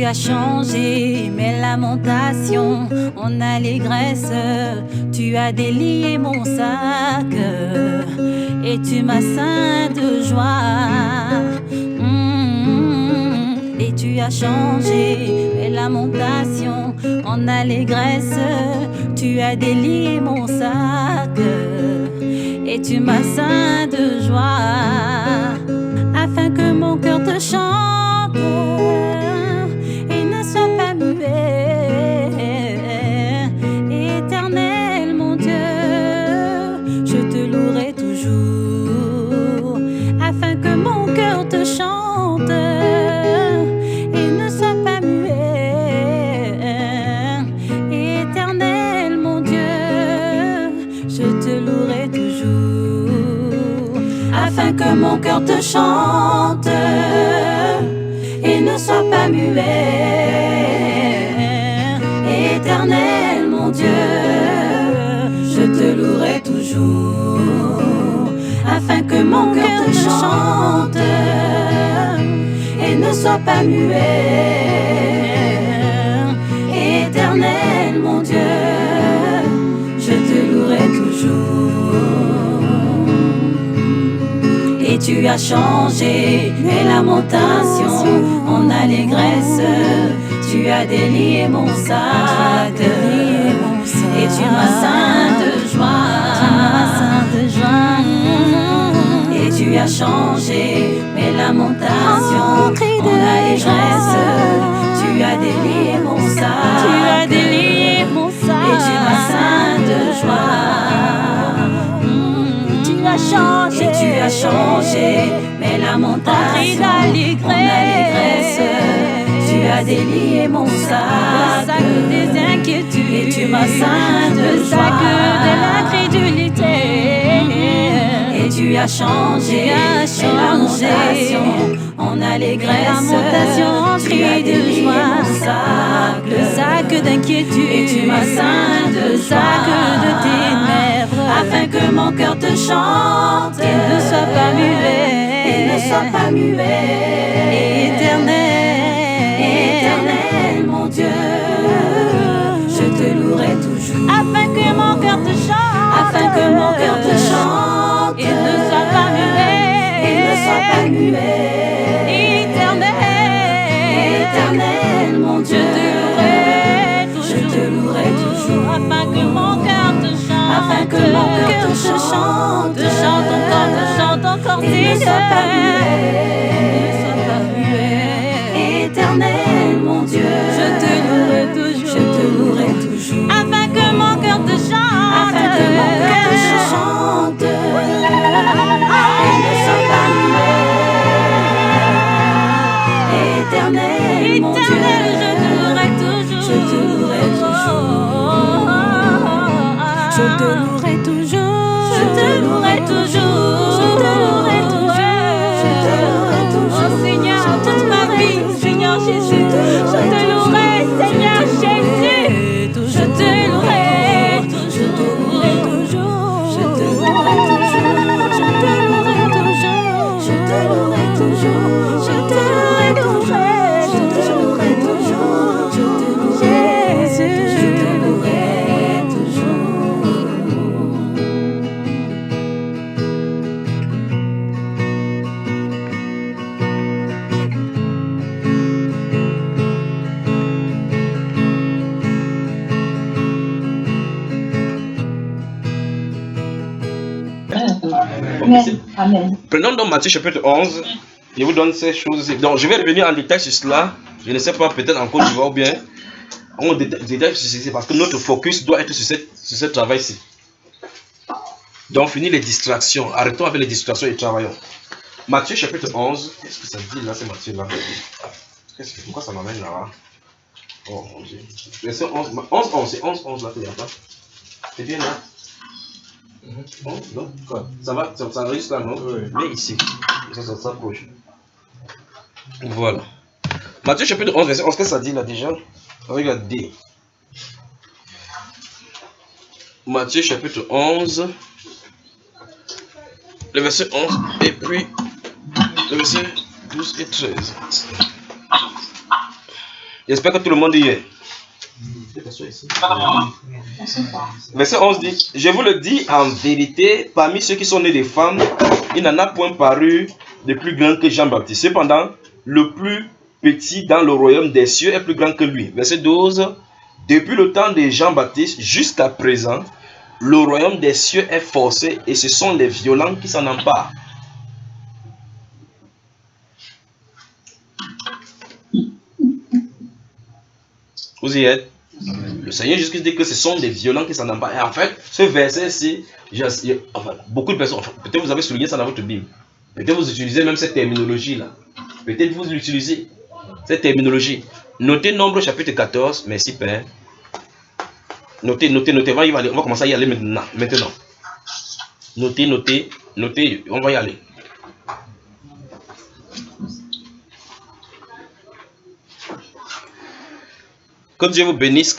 as changé mes lamentations en allégresse. Tu as délié mon sac et tu m'as ceint de joie. Et tu as changé mes lamentations en allégresse. Tu as délié mon sac et tu m'as ceint de joie, afin que mon cœur te chante et ne soit pas muet. Éternel mon Dieu, je te louerai toujours, afin que mon cœur te chante et ne soit pas muet. Éternel mon Dieu, je te louerai toujours, afin que mon cœur te chante et ne soit pas muet. Éternel mon Dieu, je te louerai toujours, afin que mon cœur te chante et ne soit pas muet. Éternel mon Dieu, je te louerai toujours. Et tu as changé mes lamentations en allégresse. Tu as délié mon sac et tu m'as ceint de joie. Et tu as changé mes lamentations en allégresse. Tu as délié mon sac et tu m'as ceint de joie. Et tu as changé mes lamentations en allégresse. Tu as délié mon sac des inquiétudes et tu m'as ceint de joie, de l'incrédulité. Et tu as changé mes lamentations en allégresse. Tu as délié mon sac, le sac d'inquiétude, et tu m'as ceint de sac de ténèbres, afin que mon cœur te chante et ne soit pas muet. Et ne soit pas muet. Éternel mon Dieu, je te louerai toujours, afin que mon cœur te chante, afin que mon cœur te chante et ne soit pas muet. Et ne soit pas muet. Éternel mon Dieu, je te louerai toujours, afin que mon cœur te chante, afin que mon cœur te chante encore, et ne soit pas muet. Éternel mon Dieu, je te louerai toujours, afin que mon cœur te chante, afin que mon cœur te chante et ne soit pas muet. Éternel mon Dieu, je te louerai toujours, je te louerai toujours, je te louerai toujours, je te louerai toujours, je te louerai toujours, je te louerai toujours. Oh Seigneur, toute ma vie, Seigneur Jésus, je te louerai, Seigneur Jésus, je te louerai, je te louerai toujours, je te louerai toujours, je te louerai toujours, je te louerai toujours, je te louerai toujours. Amen. Prenons donc Matthieu chapitre 11. Je vous donne ces choses. Donc je vais revenir en détail sur cela. Je ne sais pas, peut-être en Côte d'Ivoire ou bien en détail sur ceci, parce que notre focus doit être sur ce travail-ci. Donc finir les distractions. Arrêtons avec les distractions et travaillons. Matthieu chapitre 11. Qu'est-ce que ça dit là, c'est Matthieu là? Pourquoi ça m'amène là? Oh mon Dieu. Verset 11, 11, c'est 11 là qu'il y a pas. C'est bien là? Non, quoi? Ça va, ça enregistre là, non? Oui. Mais ici, ça s'approche. Voilà. Matthieu chapitre 11, verset 11, qu'est-ce que ça dit là déjà? Regardez. Matthieu chapitre 11, le verset 11, et puis le verset 12 et 13. J'espère que tout le monde y est. Verset 11 dit, je vous le dis en vérité, parmi ceux qui sont nés des femmes, il n'en a point paru de plus grand que Jean-Baptiste. Cependant, le plus petit dans le royaume des cieux est plus grand que lui. Verset 12, depuis le temps de Jean-Baptiste jusqu'à présent, le royaume des cieux est forcé et ce sont les violents qui s'en emparent. Vous y êtes? Le Seigneur Jésus dit que ce sont des violents qui s'en emparent. Et en fait, ce verset-ci, beaucoup de personnes, peut-être vous avez souligné ça dans votre Bible. Peut-être vous utilisez même cette terminologie-là. Peut-être vous l'utilisez, cette terminologie. Notez Nombre chapitre 14. Merci Père. Notez. On va commencer à y aller maintenant. Notez. On va y aller. Que Dieu vous bénisse,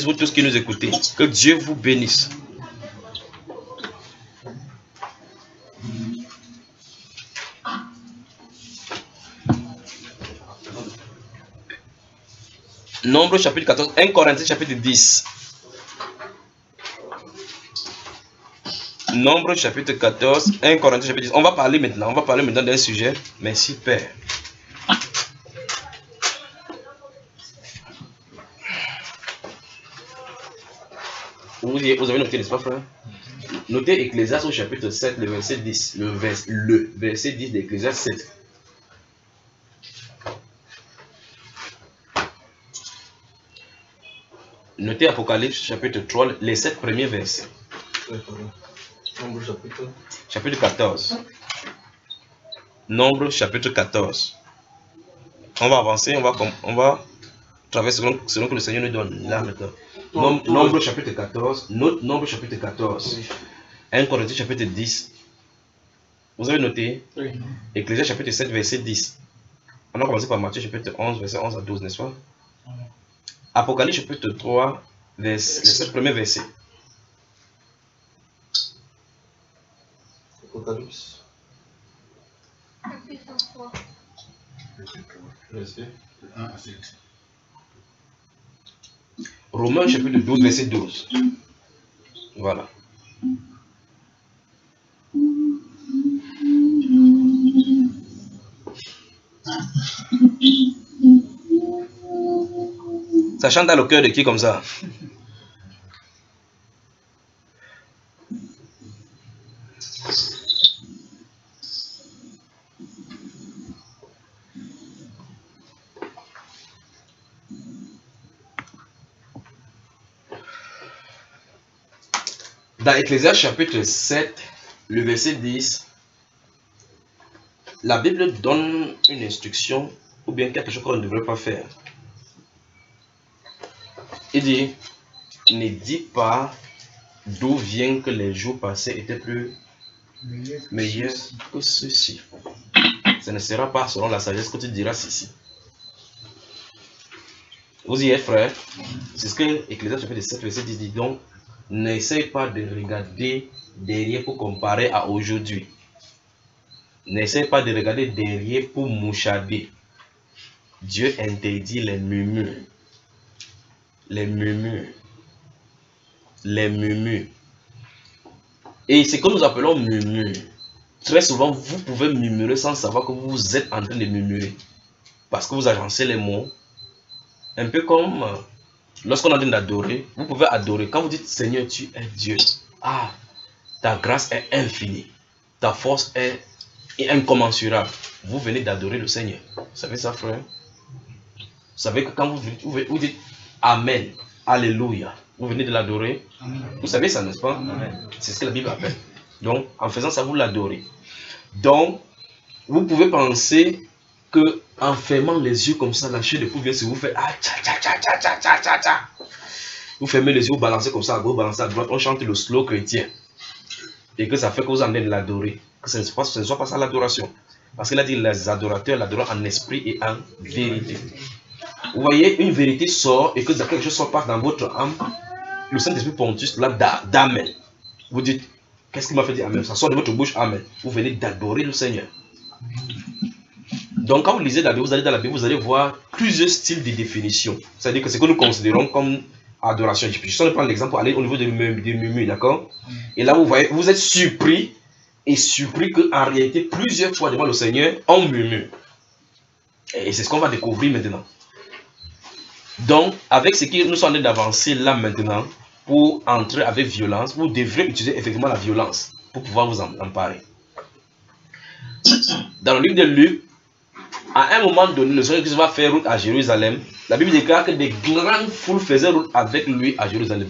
vous tous qui nous écoutez. Que Dieu vous bénisse. Nombre chapitre 14, 1 Corinthiens chapitre 10. Nombre chapitre 14, 1 Corinthiens chapitre 10. On va parler maintenant d'un sujet. Merci Père. Vous avez noté, n'est-ce pas, frère? Notez Ecclésiaste au chapitre 7, le verset 10. Le verset 10 d'Ecclésiaste 7. Notez Apocalypse chapitre 3, les 7 premiers versets. Nombre chapitre 14. Nombre chapitre 14. On va avancer, on va traverser selon que le Seigneur nous donne. Là, maintenant. Nombre chapitre 14. Note Nombre chapitre 14. 1 Corinthiens chapitre 10. Vous avez noté? Oui. Ecclésiaste chapitre 7, verset 10. On a commencé par Matthieu chapitre 11, verset 11 à 12, n'est-ce pas? Oui. Apocalypse chapitre 3, les 7 premiers versets. Apocalypse. Chapitre 3. Verset 1 à 7. Romains chapitre 12, verset 12. Voilà. Ça chante dans le cœur de qui comme ça? Dans Ecclésiaste chapitre 7, le verset 10, la Bible donne une instruction ou bien quelque chose qu'on ne devrait pas faire. Il dit, ne dis pas d'où vient que les jours passés étaient plus meilleurs que ceux-ci. Ce ne sera pas selon la sagesse que tu diras ceci. Vous y êtes, frère? C'est ce que Ecclésiaste chapitre 7, verset 10 dit. Donc, n'essaye pas de regarder derrière pour comparer à aujourd'hui. N'essaye pas de regarder derrière pour mouchader. Dieu interdit les murmures. Les murmures. Les murmures. Et ce que nous appelons murmure, très souvent vous pouvez murmurer sans savoir que vous êtes en train de murmurer. Parce que vous agencez les mots. Un peu comme lorsqu'on est en train d'adorer, vous pouvez adorer. Quand vous dites Seigneur, tu es Dieu. Ah, ta grâce est infinie. Ta force est incommensurable. Vous venez d'adorer le Seigneur. Vous savez ça, frère? Vous savez que quand vous dites Amen, Alléluia, vous venez de l'adorer. Vous savez ça, n'est-ce pas? C'est ce que la Bible appelle. Donc, en faisant ça, vous l'adorez. Donc, vous pouvez penser que en fermant les yeux comme ça, la chair de poule vient sur vous faire ah, tcha, tcha, tcha, tcha, tcha, tcha, tcha, tcha. Vous fermez les yeux, vous balancez comme ça à gauche, balancez à droite, on chante le slow chrétien. Et que ça fait que vous en allez l'adorer. Que ce ne soit pas ça l'adoration. Parce qu'il a dit les adorateurs l'adorent en esprit et en vérité. Vous voyez, une vérité sort et que quelque chose sort dans votre âme. Le Saint-Esprit Pontus là d'Amen. Vous dites, qu'est-ce qui m'a fait dire Amen? Ça sort de votre bouche, Amen. Vous venez d'adorer le Seigneur. Donc, quand vous lisez la Bible, vous allez dans la Bible, vous allez voir plusieurs styles de définition. C'est-à-dire que ce que nous considérons comme adoration. Je suis en train de prendre l'exemple, aller au niveau des murmures, d'accord? Et là, vous voyez, vous êtes surpris qu'en réalité, plusieurs fois devant le Seigneur, on murmure. Et c'est ce qu'on va découvrir maintenant. Donc, avec ce que nous sommes en train d'avancer là maintenant, pour entrer avec violence, vous devrez utiliser effectivement la violence pour pouvoir vous emparer. Dans le livre de Luc, à un moment donné, le Seigneur Jésus va faire route à Jérusalem. La Bible déclare que des grandes foules faisaient route avec lui à Jérusalem.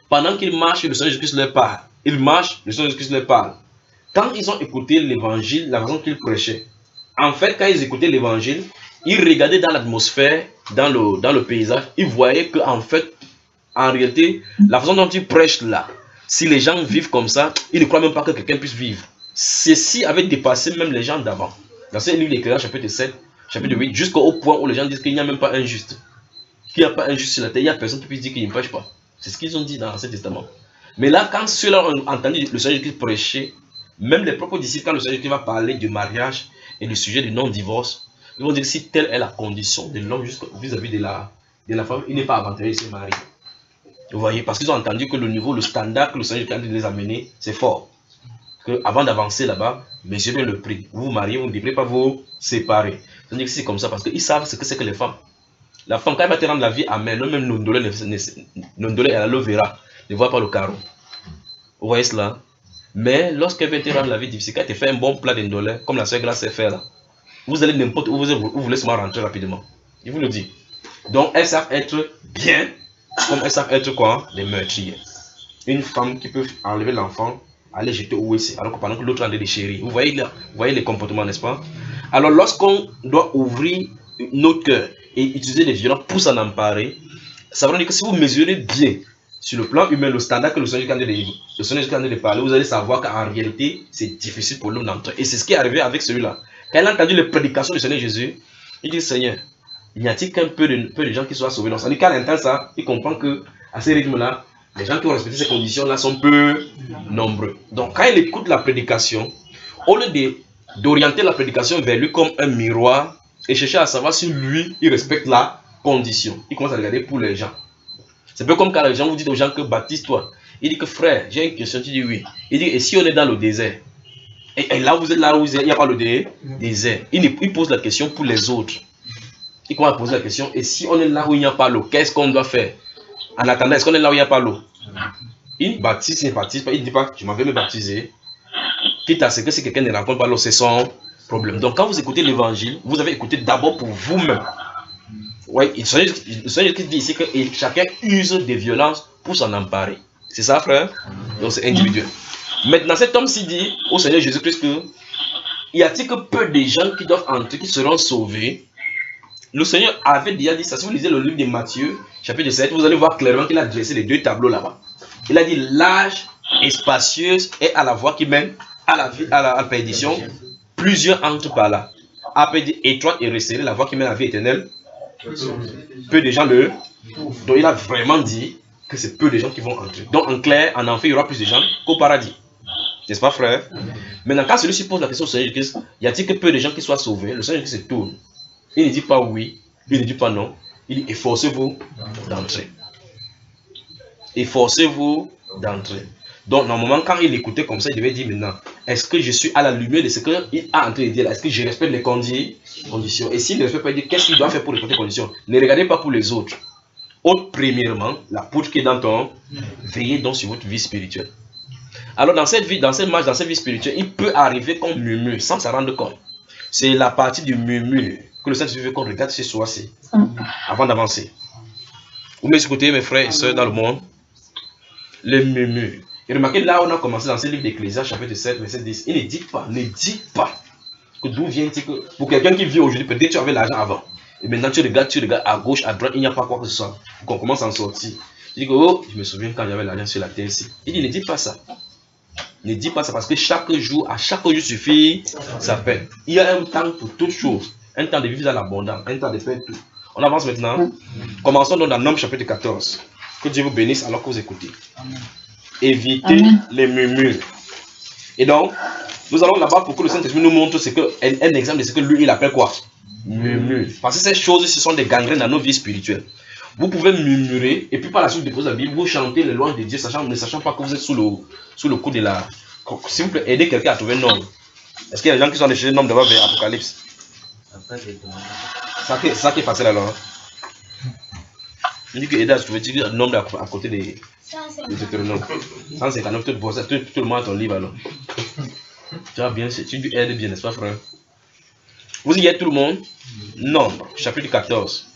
Pendant qu'il marche, le Seigneur Jésus leur parle. Il marche, le Seigneur Jésus leur parle. Quand ils ont écouté l'évangile, la façon qu'il prêchait, en fait, quand ils écoutaient l'évangile, ils regardaient dans l'atmosphère, dans le paysage, ils voyaient que, en fait, en réalité, la façon dont ils prêchent là, si les gens vivent comme ça, ils ne croient même pas que quelqu'un puisse vivre. Ceci avait dépassé même les gens d'avant. Dans ce livre d'Éclairage, chapitre 7, chapitre 8, jusqu'au point où les gens disent qu'il n'y a même pas un juste. Qu'il n'y a pas un juste sur la terre, il n'y a personne qui puisse dire qu'il ne prêche pas. C'est ce qu'ils ont dit dans l'Ancien Testament. Mais là, quand ceux-là ont entendu le Seigneur Jésus prêcher, même les propres disciples, quand le Seigneur Jésus va parler du mariage et du sujet du non-divorce, ils vont dire que si telle est la condition de l'homme vis-à-vis de la femme, il n'est pas avantageux de se marier. Vous voyez, parce qu'ils ont entendu que le niveau, le standard que le Seigneur Jésus les a amenés, c'est fort. Que avant d'avancer là-bas, mesurez bien le prix. Vous vous mariez, vous ne devrez pas vous séparer. C'est-à-dire que c'est comme ça parce qu'ils savent ce que c'est que les femmes. La femme, quand elle va te rendre la vie amère, même Nondolé et l'aloe vera ne voit pas le carreau. Vous voyez cela? Mais lorsqu'elle va te rendre la vie difficile, quand elle te fait un bon plat d'indolé, comme la soeur Grace sait faire là, vous allez n'importe où vous voulez seulement rentrer rapidement. Je vous le dis. Donc elles savent être bien, comme elles savent être quoi? Des meurtriers. Une femme qui peut enlever l'enfant, aller jeter au WC, alors que pendant que l'autre en est des chéris. Vous voyez les comportements, n'est-ce pas? Alors lorsqu'on doit ouvrir notre cœur et utiliser des violences pour s'en emparer, ça veut dire que si vous mesurez bien sur le plan humain, le standard que le Seigneur Jésus a de parler, vous allez savoir qu'en réalité, c'est difficile pour l'homme d'entrer. Et c'est ce qui est arrivé avec celui-là. Quand il a entendu les prédications du Seigneur Jésus, il dit, Seigneur, n'y a-t-il qu'un peu de gens qui soient sauvés? Donc, ça dit qu'à l'instant ça, il comprend que à ce rythme-là, les gens qui ont respecté ces conditions-là sont peu nombreux. Donc, quand il écoute la prédication, au lieu d'orienter la prédication vers lui comme un miroir et chercher à savoir si lui, il respecte la condition, il commence à regarder pour les gens. C'est un peu comme quand les gens vous disent aux gens que baptise-toi. Il dit que frère, j'ai une question, tu dis oui. Il dit, et si on est dans le désert? Et là vous êtes là où il n'y a pas le désert. Il pose la question pour les autres. Il commence à poser la question, et si on est là où il n'y a pas l'eau, qu'est-ce qu'on doit faire? En attendant, est-ce qu'on est là où il n'y a pas l'eau? Il baptise, il ne baptise pas, il ne dit pas, je m'en vais me baptiser. Quitte à ce que si quelqu'un ne rencontre pas l'eau, c'est son problème. Donc quand vous écoutez l'évangile, vous avez écouté d'abord pour vous-même. Oui, le Seigneur qui dit ici que chacun use des violences pour s'en emparer. C'est ça, frère? Donc c'est individuel. Maintenant, cet homme-ci dit au Seigneur Jésus-Christ que y a-t-il que peu de gens qui doivent entrer, qui seront sauvés? Le Seigneur avait déjà dit ça. Si vous lisez le livre de Matthieu, chapitre 7, vous allez voir clairement qu'il a dressé les deux tableaux là-bas. Il a dit large et spacieuse et à la voie qui mène à la perdition. Plusieurs entrent par là. Après dit étroite et resserrée, la voie qui mène à la vie éternelle. Peu de gens le. Donc il a vraiment dit que c'est peu de gens qui vont entrer. Donc en clair, en enfer, il y aura plus de gens qu'au paradis. N'est-ce pas, frère? Maintenant, quand celui-ci pose la question au Seigneur Jésus, y a-t-il que peu de gens qui soient sauvés? Le Seigneur Jésus se tourne. Il ne dit pas oui, il ne dit pas non. Il dit efforcez-vous d'entrer. Efforcez-vous d'entrer. Donc, normalement, quand il écoutait comme ça, il devait dire maintenant, est-ce que je suis à la lumière de ce qu'il a en train de dire là? Est-ce que je respecte les conditions? Et s'il ne respecte pas, il dit qu'est-ce qu'il doit faire pour respecter les conditions? Ne regardez pas pour les autres. Premièrement, la poutre qui est dans ton, veillez donc sur votre vie spirituelle. Alors, dans cette marche, dans cette vie spirituelle, il peut arriver qu'on murmure sans s'en rendre compte. C'est la partie du murmure que le Saint-Esprit veut qu'on regarde ce soir-ci, avant d'avancer. Vous m'écoutez, mes frères et sœurs dans le monde, les murmures. Et remarquez, là, on a commencé dans ce livre d'Ecclésiaste, chapitre 7, verset 10. Il ne dit pas que d'où vient-il que. Pour quelqu'un qui vit aujourd'hui, peut-être tu avais l'argent avant. Et maintenant, tu regardes à gauche, à droite, il n'y a pas quoi que ce soit. Pour qu'on commence à en sortir. Tu dis que, oh, je me souviens quand j'avais l'argent sur la terre ici. Il dit, ne dis pas ça. Ne dis pas ça parce que chaque jour, à chaque jour suffit sa peine. Il y a un temps pour toutes choses. Un temps de vivre dans l'abondance, un temps de faire tout. On avance maintenant. Commençons donc dans Nombre chapitre 14. Que Dieu vous bénisse alors que vous écoutez. Amen. Évitez les murmures. Et donc, nous allons là-bas pour que le Saint-Esprit nous montre un exemple de ce que lui, il appelle quoi? Murmure. Parce que ces choses, ce sont des gangrènes dans nos vies spirituelles. Vous pouvez murmurer et puis par la suite de la Bible, vous chantez les louanges de Dieu, ne sachant pas que vous êtes sous le coup de la... S'il vous plaît, aidez quelqu'un à trouver un nombre. Est-ce qu'il y a des gens qui sont allés chercher le nombre d'abord vers Apocalypse? Ça qui est facile alors. On dit que aider à trouver le nombre à côté des Deutéronomes. 159, tout le monde a ton livre alors. Tu vas bien, tu aides bien, n'est-ce pas frère? Vous y êtes tout le monde? Nombre, chapitre 14.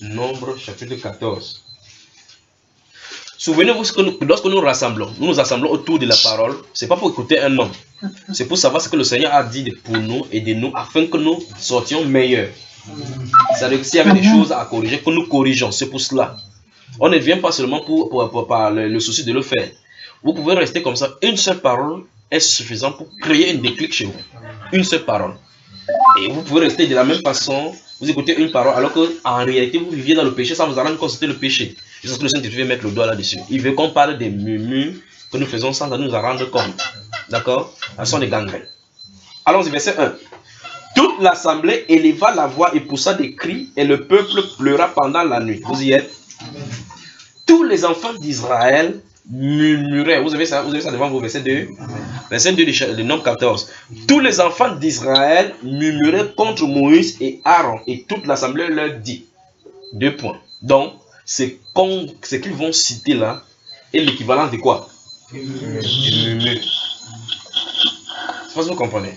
Nombre, chapitre 14. Souvenez-vous que lorsque nous nous assemblons autour de la parole, ce n'est pas pour écouter un homme. C'est pour savoir ce que le Seigneur a dit pour nous et de nous afin que nous sortions meilleurs. C'est-à-dire s'il y avait des choses à corriger, que nous corrigeons. C'est pour cela. On ne vient pas seulement par le souci de le faire. Vous pouvez rester comme ça. Une seule parole est suffisante pour créer un déclic chez vous. Une seule parole. Et vous pouvez rester de la même façon. Vous écoutez une parole alors qu'en réalité vous viviez dans le péché sans vous en rendre compte que c'était le péché. Jusqu'à ce que le Saint-Esprit mettre le doigt là-dessus. Il veut qu'on parle des murmures que nous faisons sans nous en rendre compte. D'accord? Ce sont des gangrènes. Allons-y, verset 1. Toute l'assemblée éleva la voix et poussa des cris et le peuple pleura pendant la nuit. Vous y êtes? Tous les enfants d'Israël murmuraient. Vous avez ça devant vous, verset 2. Verset 2 du Nombre 14. Tous les enfants d'Israël murmuraient contre Moïse et Aaron et toute l'assemblée leur dit. 2 points. Donc, ce qu'ils vont citer là est l'équivalent de quoi? Du murmure. C'est pas ce que vous comprenez?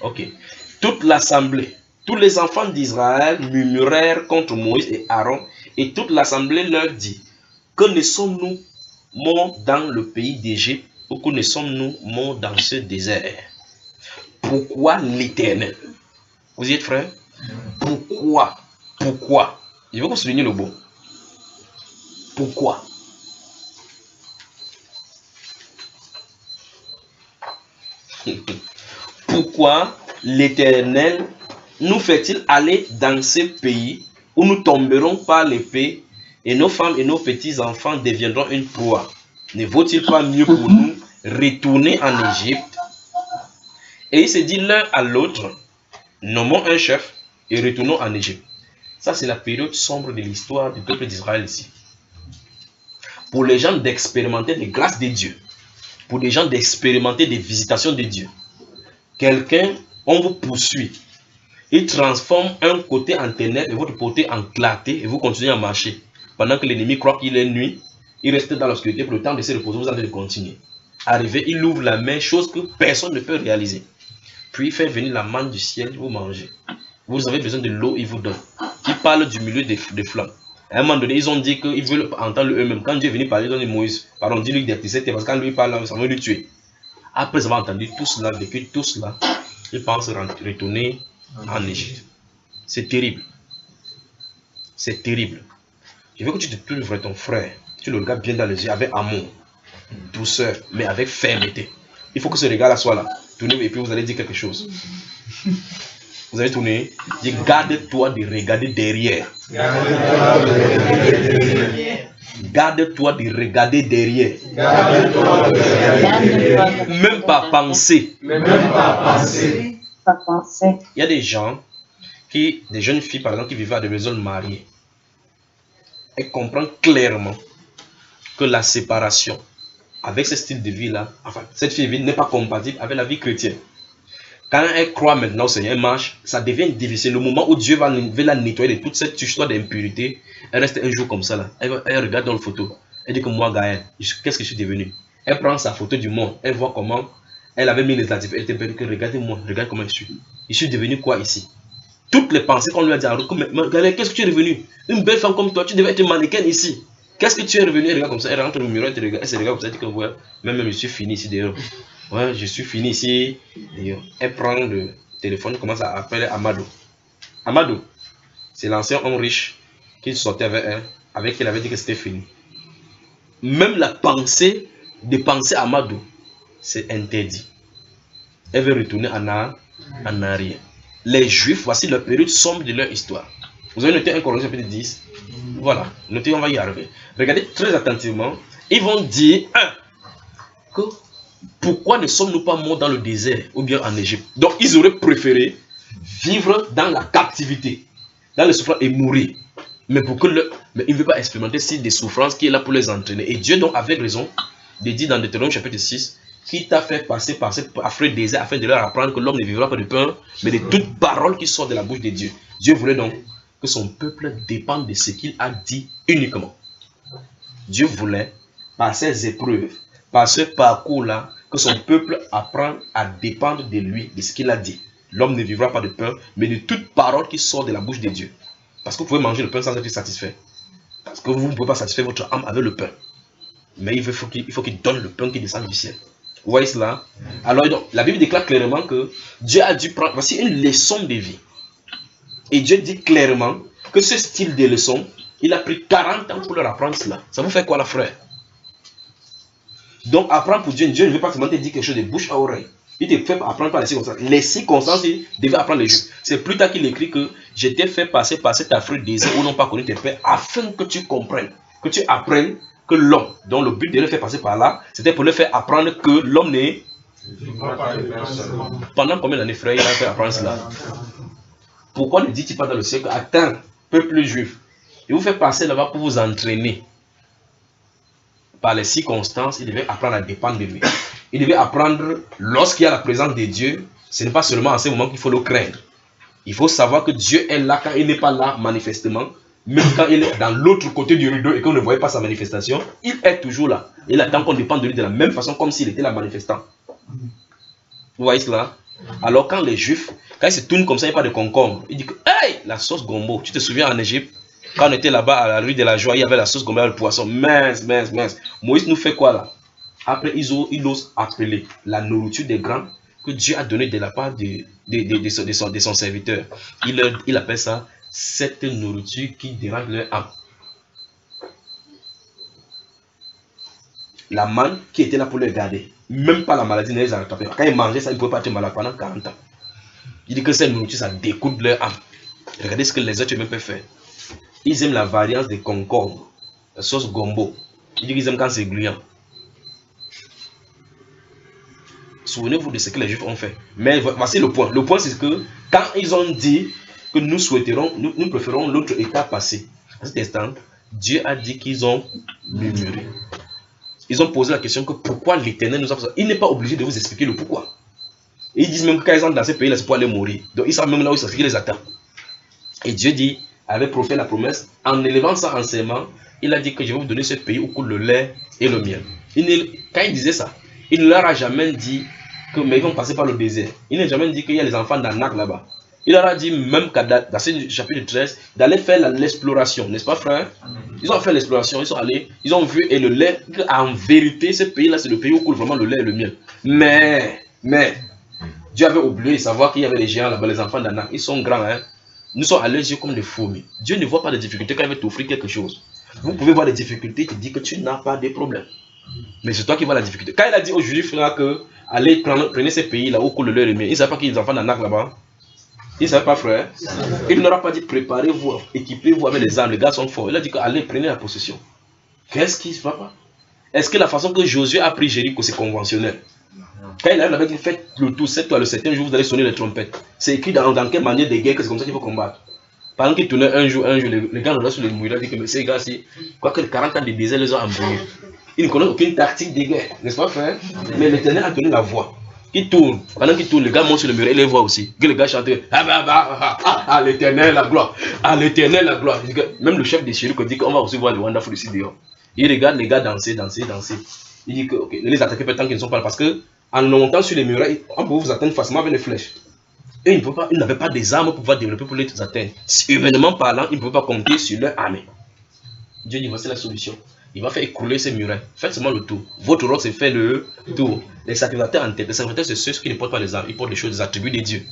Ok. Toute l'assemblée, tous les enfants d'Israël murmurèrent contre Moïse et Aaron et toute l'assemblée leur dit. Que ne sommes-nous morts dans le pays d'Égypte ou que ne sommes-nous morts dans ce désert? Pourquoi l'Éternel? Vous y êtes frère? Pourquoi? Pourquoi? Je veux que vous souligniez le mot. Pourquoi? Pourquoi l'Éternel nous fait-il aller dans ce pays où nous tomberons par l'épée et nos femmes et nos petits-enfants deviendront une proie? Ne vaut-il pas mieux pour nous retourner en Égypte? Et il se dit l'un à l'autre, nommons un chef et retournons en Égypte. Ça, c'est la période sombre de l'histoire du peuple d'Israël ici. Pour les gens d'expérimenter les grâces de Dieu, pour les gens d'expérimenter des visitations de Dieu. Quelqu'un, on vous poursuit. Il transforme un côté en ténèbres et votre côté en clarté et vous continuez à marcher. Pendant que l'ennemi croit qu'il est nuit, il reste dans l'obscurité pour le temps de se reposer, vous allez continuer. Arrivé, il ouvre la main, chose que personne ne peut réaliser. Puis il fait venir la manne du ciel, vous mangez. Vous avez besoin de l'eau, il vous donne. Il parle du milieu des flammes. À un moment donné, ils ont dit qu'ils veulent entendre eux-mêmes. Quand Dieu est venu parler, ils ont dit Moïse, pardon, dis-lui d'électricité, parce que quand lui parle, ça va le tuer. Après avoir entendu tout cela, vécu tout cela, il pense retourner en Égypte. C'est terrible. C'est terrible. Je veux que tu te tournes vers ton frère. Tu le regardes bien dans les yeux avec amour, douceur, mais avec fermeté. Il faut que ce regard-là soit là. Tournez et puis vous allez dire quelque chose. Vous allez tourner. Dis, garde-toi de regarder derrière. Garde-toi de regarder derrière. Même pas penser. Il y a des gens, des jeunes filles par exemple, qui vivent à des maisons mariées. Elles comprennent clairement que la séparation avec ce style de vie-là, enfin, cette fille n'est pas compatible avec la vie chrétienne. Quand elle croit maintenant au Seigneur, elle marche, ça devient difficile. Le moment où Dieu va la nettoyer de toute cette histoire d'impurité, elle reste un jour comme ça là. Elle regarde dans la photo. Elle dit que moi, Gaël, qu'est-ce que je suis devenu? Elle prend sa photo du monde. Elle voit comment elle avait mis les adjectifs. Elle était perdu que regardez-moi, regarde comment je suis. Je suis devenu quoi ici? Toutes les pensées qu'on lui a dit, Gaël, qu'est-ce que tu es devenu? Une belle femme comme toi, tu devais être mannequin ici. Qu'est-ce que tu es revenu? Elle regarde comme ça, elle rentre au mur, elle se regarde comme ça, elle dit que ouais, même je suis fini ici d'ailleurs. Ouais, je suis fini ici. Elle prend le téléphone, commence à appeler Amadou. Amadou, c'est l'ancien homme riche qui sortait avec elle, avec qui elle avait dit que c'était fini. Même la pensée de penser à Amadou, c'est interdit. Elle veut retourner en arrière. Les Juifs, voici la période sombre de leur histoire. Vous avez noté 1 Corinthiens chapitre 10. Voilà, notez, on va y arriver. Regardez très attentivement. Ils vont dire que pourquoi ne sommes-nous pas morts dans le désert ou bien en Égypte? Donc, ils auraient préféré vivre dans la captivité, dans les souffrances et mourir. Mais mais il ne veut pas expérimenter si des souffrances qui est là pour les entraîner. Et Dieu, donc, avec raison, de dire dans Deutéronome chapitre 6, qui t'a fait passer par cet affreux désert afin de leur apprendre que l'homme ne vivra pas de pain, mais de toute parole qui sort de la bouche de Dieu. Dieu voulait donc que son peuple dépende de ce qu'il a dit uniquement. Dieu voulait, par ces épreuves, par ce parcours-là, que son peuple apprenne à dépendre de lui, de ce qu'il a dit. L'homme ne vivra pas de pain, mais de toute parole qui sort de la bouche de Dieu. Parce que vous pouvez manger le pain sans être satisfait. Parce que vous ne pouvez pas satisfaire votre âme avec le pain. Mais il faut qu'il donne le pain qui descend du ciel. Vous voyez cela? Alors, donc, la Bible déclare clairement que Dieu a dû prendre... Voici une leçon de vie. Et Dieu dit clairement que ce style de leçon, il a pris 40 ans pour leur apprendre cela. Ça vous fait quoi, la frère? Donc, apprendre pour Dieu, Dieu ne veut pas seulement te dire quelque chose de bouche à oreille. Il te fait apprendre par les circonstances. Les circonstances, il devait apprendre les Juifs. C'est plus tard qu'il écrit que je t'ai fait passer par cet affreux désert où n'ont pas connu tes pères, afin que tu comprennes, que tu apprennes que l'homme, dont le but de le faire passer par là, c'était pour le faire apprendre que l'homme n'est... Pendant combien d'années, frère, il a fait apprendre cela? Pourquoi ne dit-il pas dans le siècle, attends, peuple juif, il vous fait passer là-bas pour vous entraîner. Par les circonstances, il devait apprendre à dépendre de lui. Il devait apprendre, lorsqu'il y a la présence de Dieu, ce n'est pas seulement en ce moment qu'il faut le craindre. Il faut savoir que Dieu est là quand il n'est pas là, manifestement. Même quand il est dans l'autre côté du rideau et qu'on ne voyait pas sa manifestation, il est toujours là. Il attend qu'on dépende de lui de la même façon comme s'il était là manifestant. Vous voyez cela? Alors quand les Juifs, quand ils se tournent comme ça, il n'y a pas de concombre. Ils disent que, hey, la sauce gombo. Tu te souviens en Égypte, quand on était là-bas à la rue de la Joie, il y avait la sauce gombo et le poisson. Mince, mince, mince. Moïse nous fait quoi là? Après, ils osent appeler la nourriture des grands que Dieu a donné de la part de son serviteur. Il appelle ça cette nourriture qui dérange leur âme. La manne qui était là pour les garder. Même pas la maladie ne les a rattrapés. Quand ils mangeaient ça, ils ne pouvaient pas être malades pendant 40 ans. Il dit que cette nourriture, ça découpe leur âme. Regardez ce que les êtres humains peuvent faire. Ils aiment la variance des concombres, la sauce gombo. Il dit qu'ils aiment quand c'est gluant. Souvenez-vous de ce que les Juifs ont fait. Mais voici le point. Le point, c'est que quand ils ont dit que nous souhaiterons, nous préférons l'autre état passé. À cet instant, Dieu a dit qu'ils ont murmuré. Ils ont posé la question que pourquoi l'Éternel nous a fait ça. Il n'est pas obligé de vous expliquer le pourquoi. Et ils disent même que quand ils entrent dans ce pays-là, c'est pour aller mourir. Donc ils savent même là où il les attend. Et Dieu dit, avait proféré la promesse, en élevant ça en serment, il a dit que je vais vous donner ce pays où coule le lait et le miel. Quand il disait ça, il ne leur a jamais dit que mais ils vont passer par le désert. Il n'a jamais dit qu'il y a les enfants d'Anak là-bas. Il leur a dit même dans ce chapitre 13 d'aller faire l'exploration, n'est-ce pas frère? Ils ont fait l'exploration, ils sont allés, ils ont vu et le lait, en vérité ce pays-là c'est le pays où coule vraiment le lait et le miel. Mais Dieu avait oublié de savoir qu'il y avait les géants là-bas, les enfants d'Anak, ils sont grands, hein. Nous sommes à leurs yeux comme des fourmis. Dieu ne voit pas de difficultés quand il veut t'offrir quelque chose. Vous pouvez voir des difficultés, il te dit que tu n'as pas de problème. Mais c'est toi qui vois la difficulté. Quand il a dit aux Juifs là que allez prenez ces pays là où coule le lait et le miel, ils ne savaient pas qu'il y a des enfants d'Anak là-bas. Ils ne savaient pas, frère. Il n'aura pas dit préparez-vous, équipez-vous avec les armes, les gars sont forts. Il a dit que allez prenez la possession. Qu'est-ce qui ne va pas? Est-ce que la façon que Josué a pris Jéricho c'est conventionnel? Quand il arrive là-bas, il fait le tour, le 7e jour, vous allez sonner les trompettes. C'est écrit dans quelle manière de guerre que c'est comme ça qu'il faut combattre. Pendant qu'il tournait un jour, les gars là sur les mouillés, ils disent que ces gars-ci, quoique 40 ans de désert les ont embrouillés. Ils ne connaissent aucune tactique de guerre, n'est-ce pas, frère? Mais l'Éternel a donné la voix. Il tourne. Pendant qu'il tourne, le gars monte sur le mur, il les voit aussi. Que le gars chante, ah, l'Éternel, la gloire. Ah, l'Éternel, la gloire. Même le chef des Chériques dit qu'on va aussi voir le Wonderful ici dehors. Il regarde les gars danser. Il dit que, ok, ne les attaquez pas tant qu'ils ne sont pas là. Parce que, en montant sur les murailles, on peut vous atteindre facilement avec les flèches. Et ils n'avaient pas des armes pour pouvoir développer pour les atteindre. Humainement parlant, ils ne pouvaient pas compter sur leur armée. Dieu dit, voici la solution. Il va faire écrouler ces murailles. Faites seulement le tour. Votre rôle, c'est faire le tour. Les sacrificateurs en tête. Les sacrificateurs, c'est ceux qui ne portent pas les armes. Ils portent des choses, des attributs des dieux.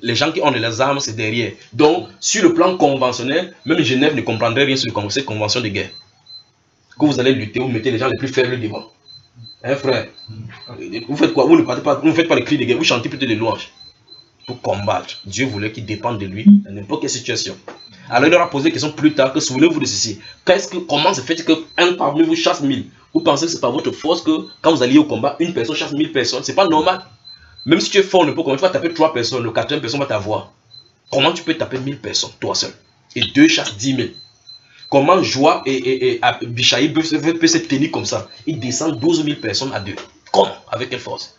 Les gens qui ont les armes, c'est derrière. Donc, sur le plan conventionnel, même Genève ne comprendrait rien sur cette convention de guerre. Quand vous allez lutter, vous mettez les gens les plus faibles devant. Hein, frère? Vous faites quoi? Vous ne faites pas les cris de guerre, vous chantez plutôt des louanges. Pour combattre. Dieu voulait qu'il dépende de lui dans n'importe quelle situation. Alors il leur a posé des questions plus tard que souvenez-vous de ceci. Comment se fait-il qu'un parmi vous chasse 1000? Vous pensez que c'est par votre force que quand vous allez au combat, une personne chasse 1000 personnes. C'est pas normal. Même si tu es fort, on ne peut comment tu vas taper 3 personnes, le 4e personne va t'avoir. Comment tu peux taper 1000 personnes, toi seul? Et 2 chassent 10 000. Comment Joab et Bichaï peut se tenir comme ça? Ils descendent 12 000 personnes à 2. Comment? Avec quelle force?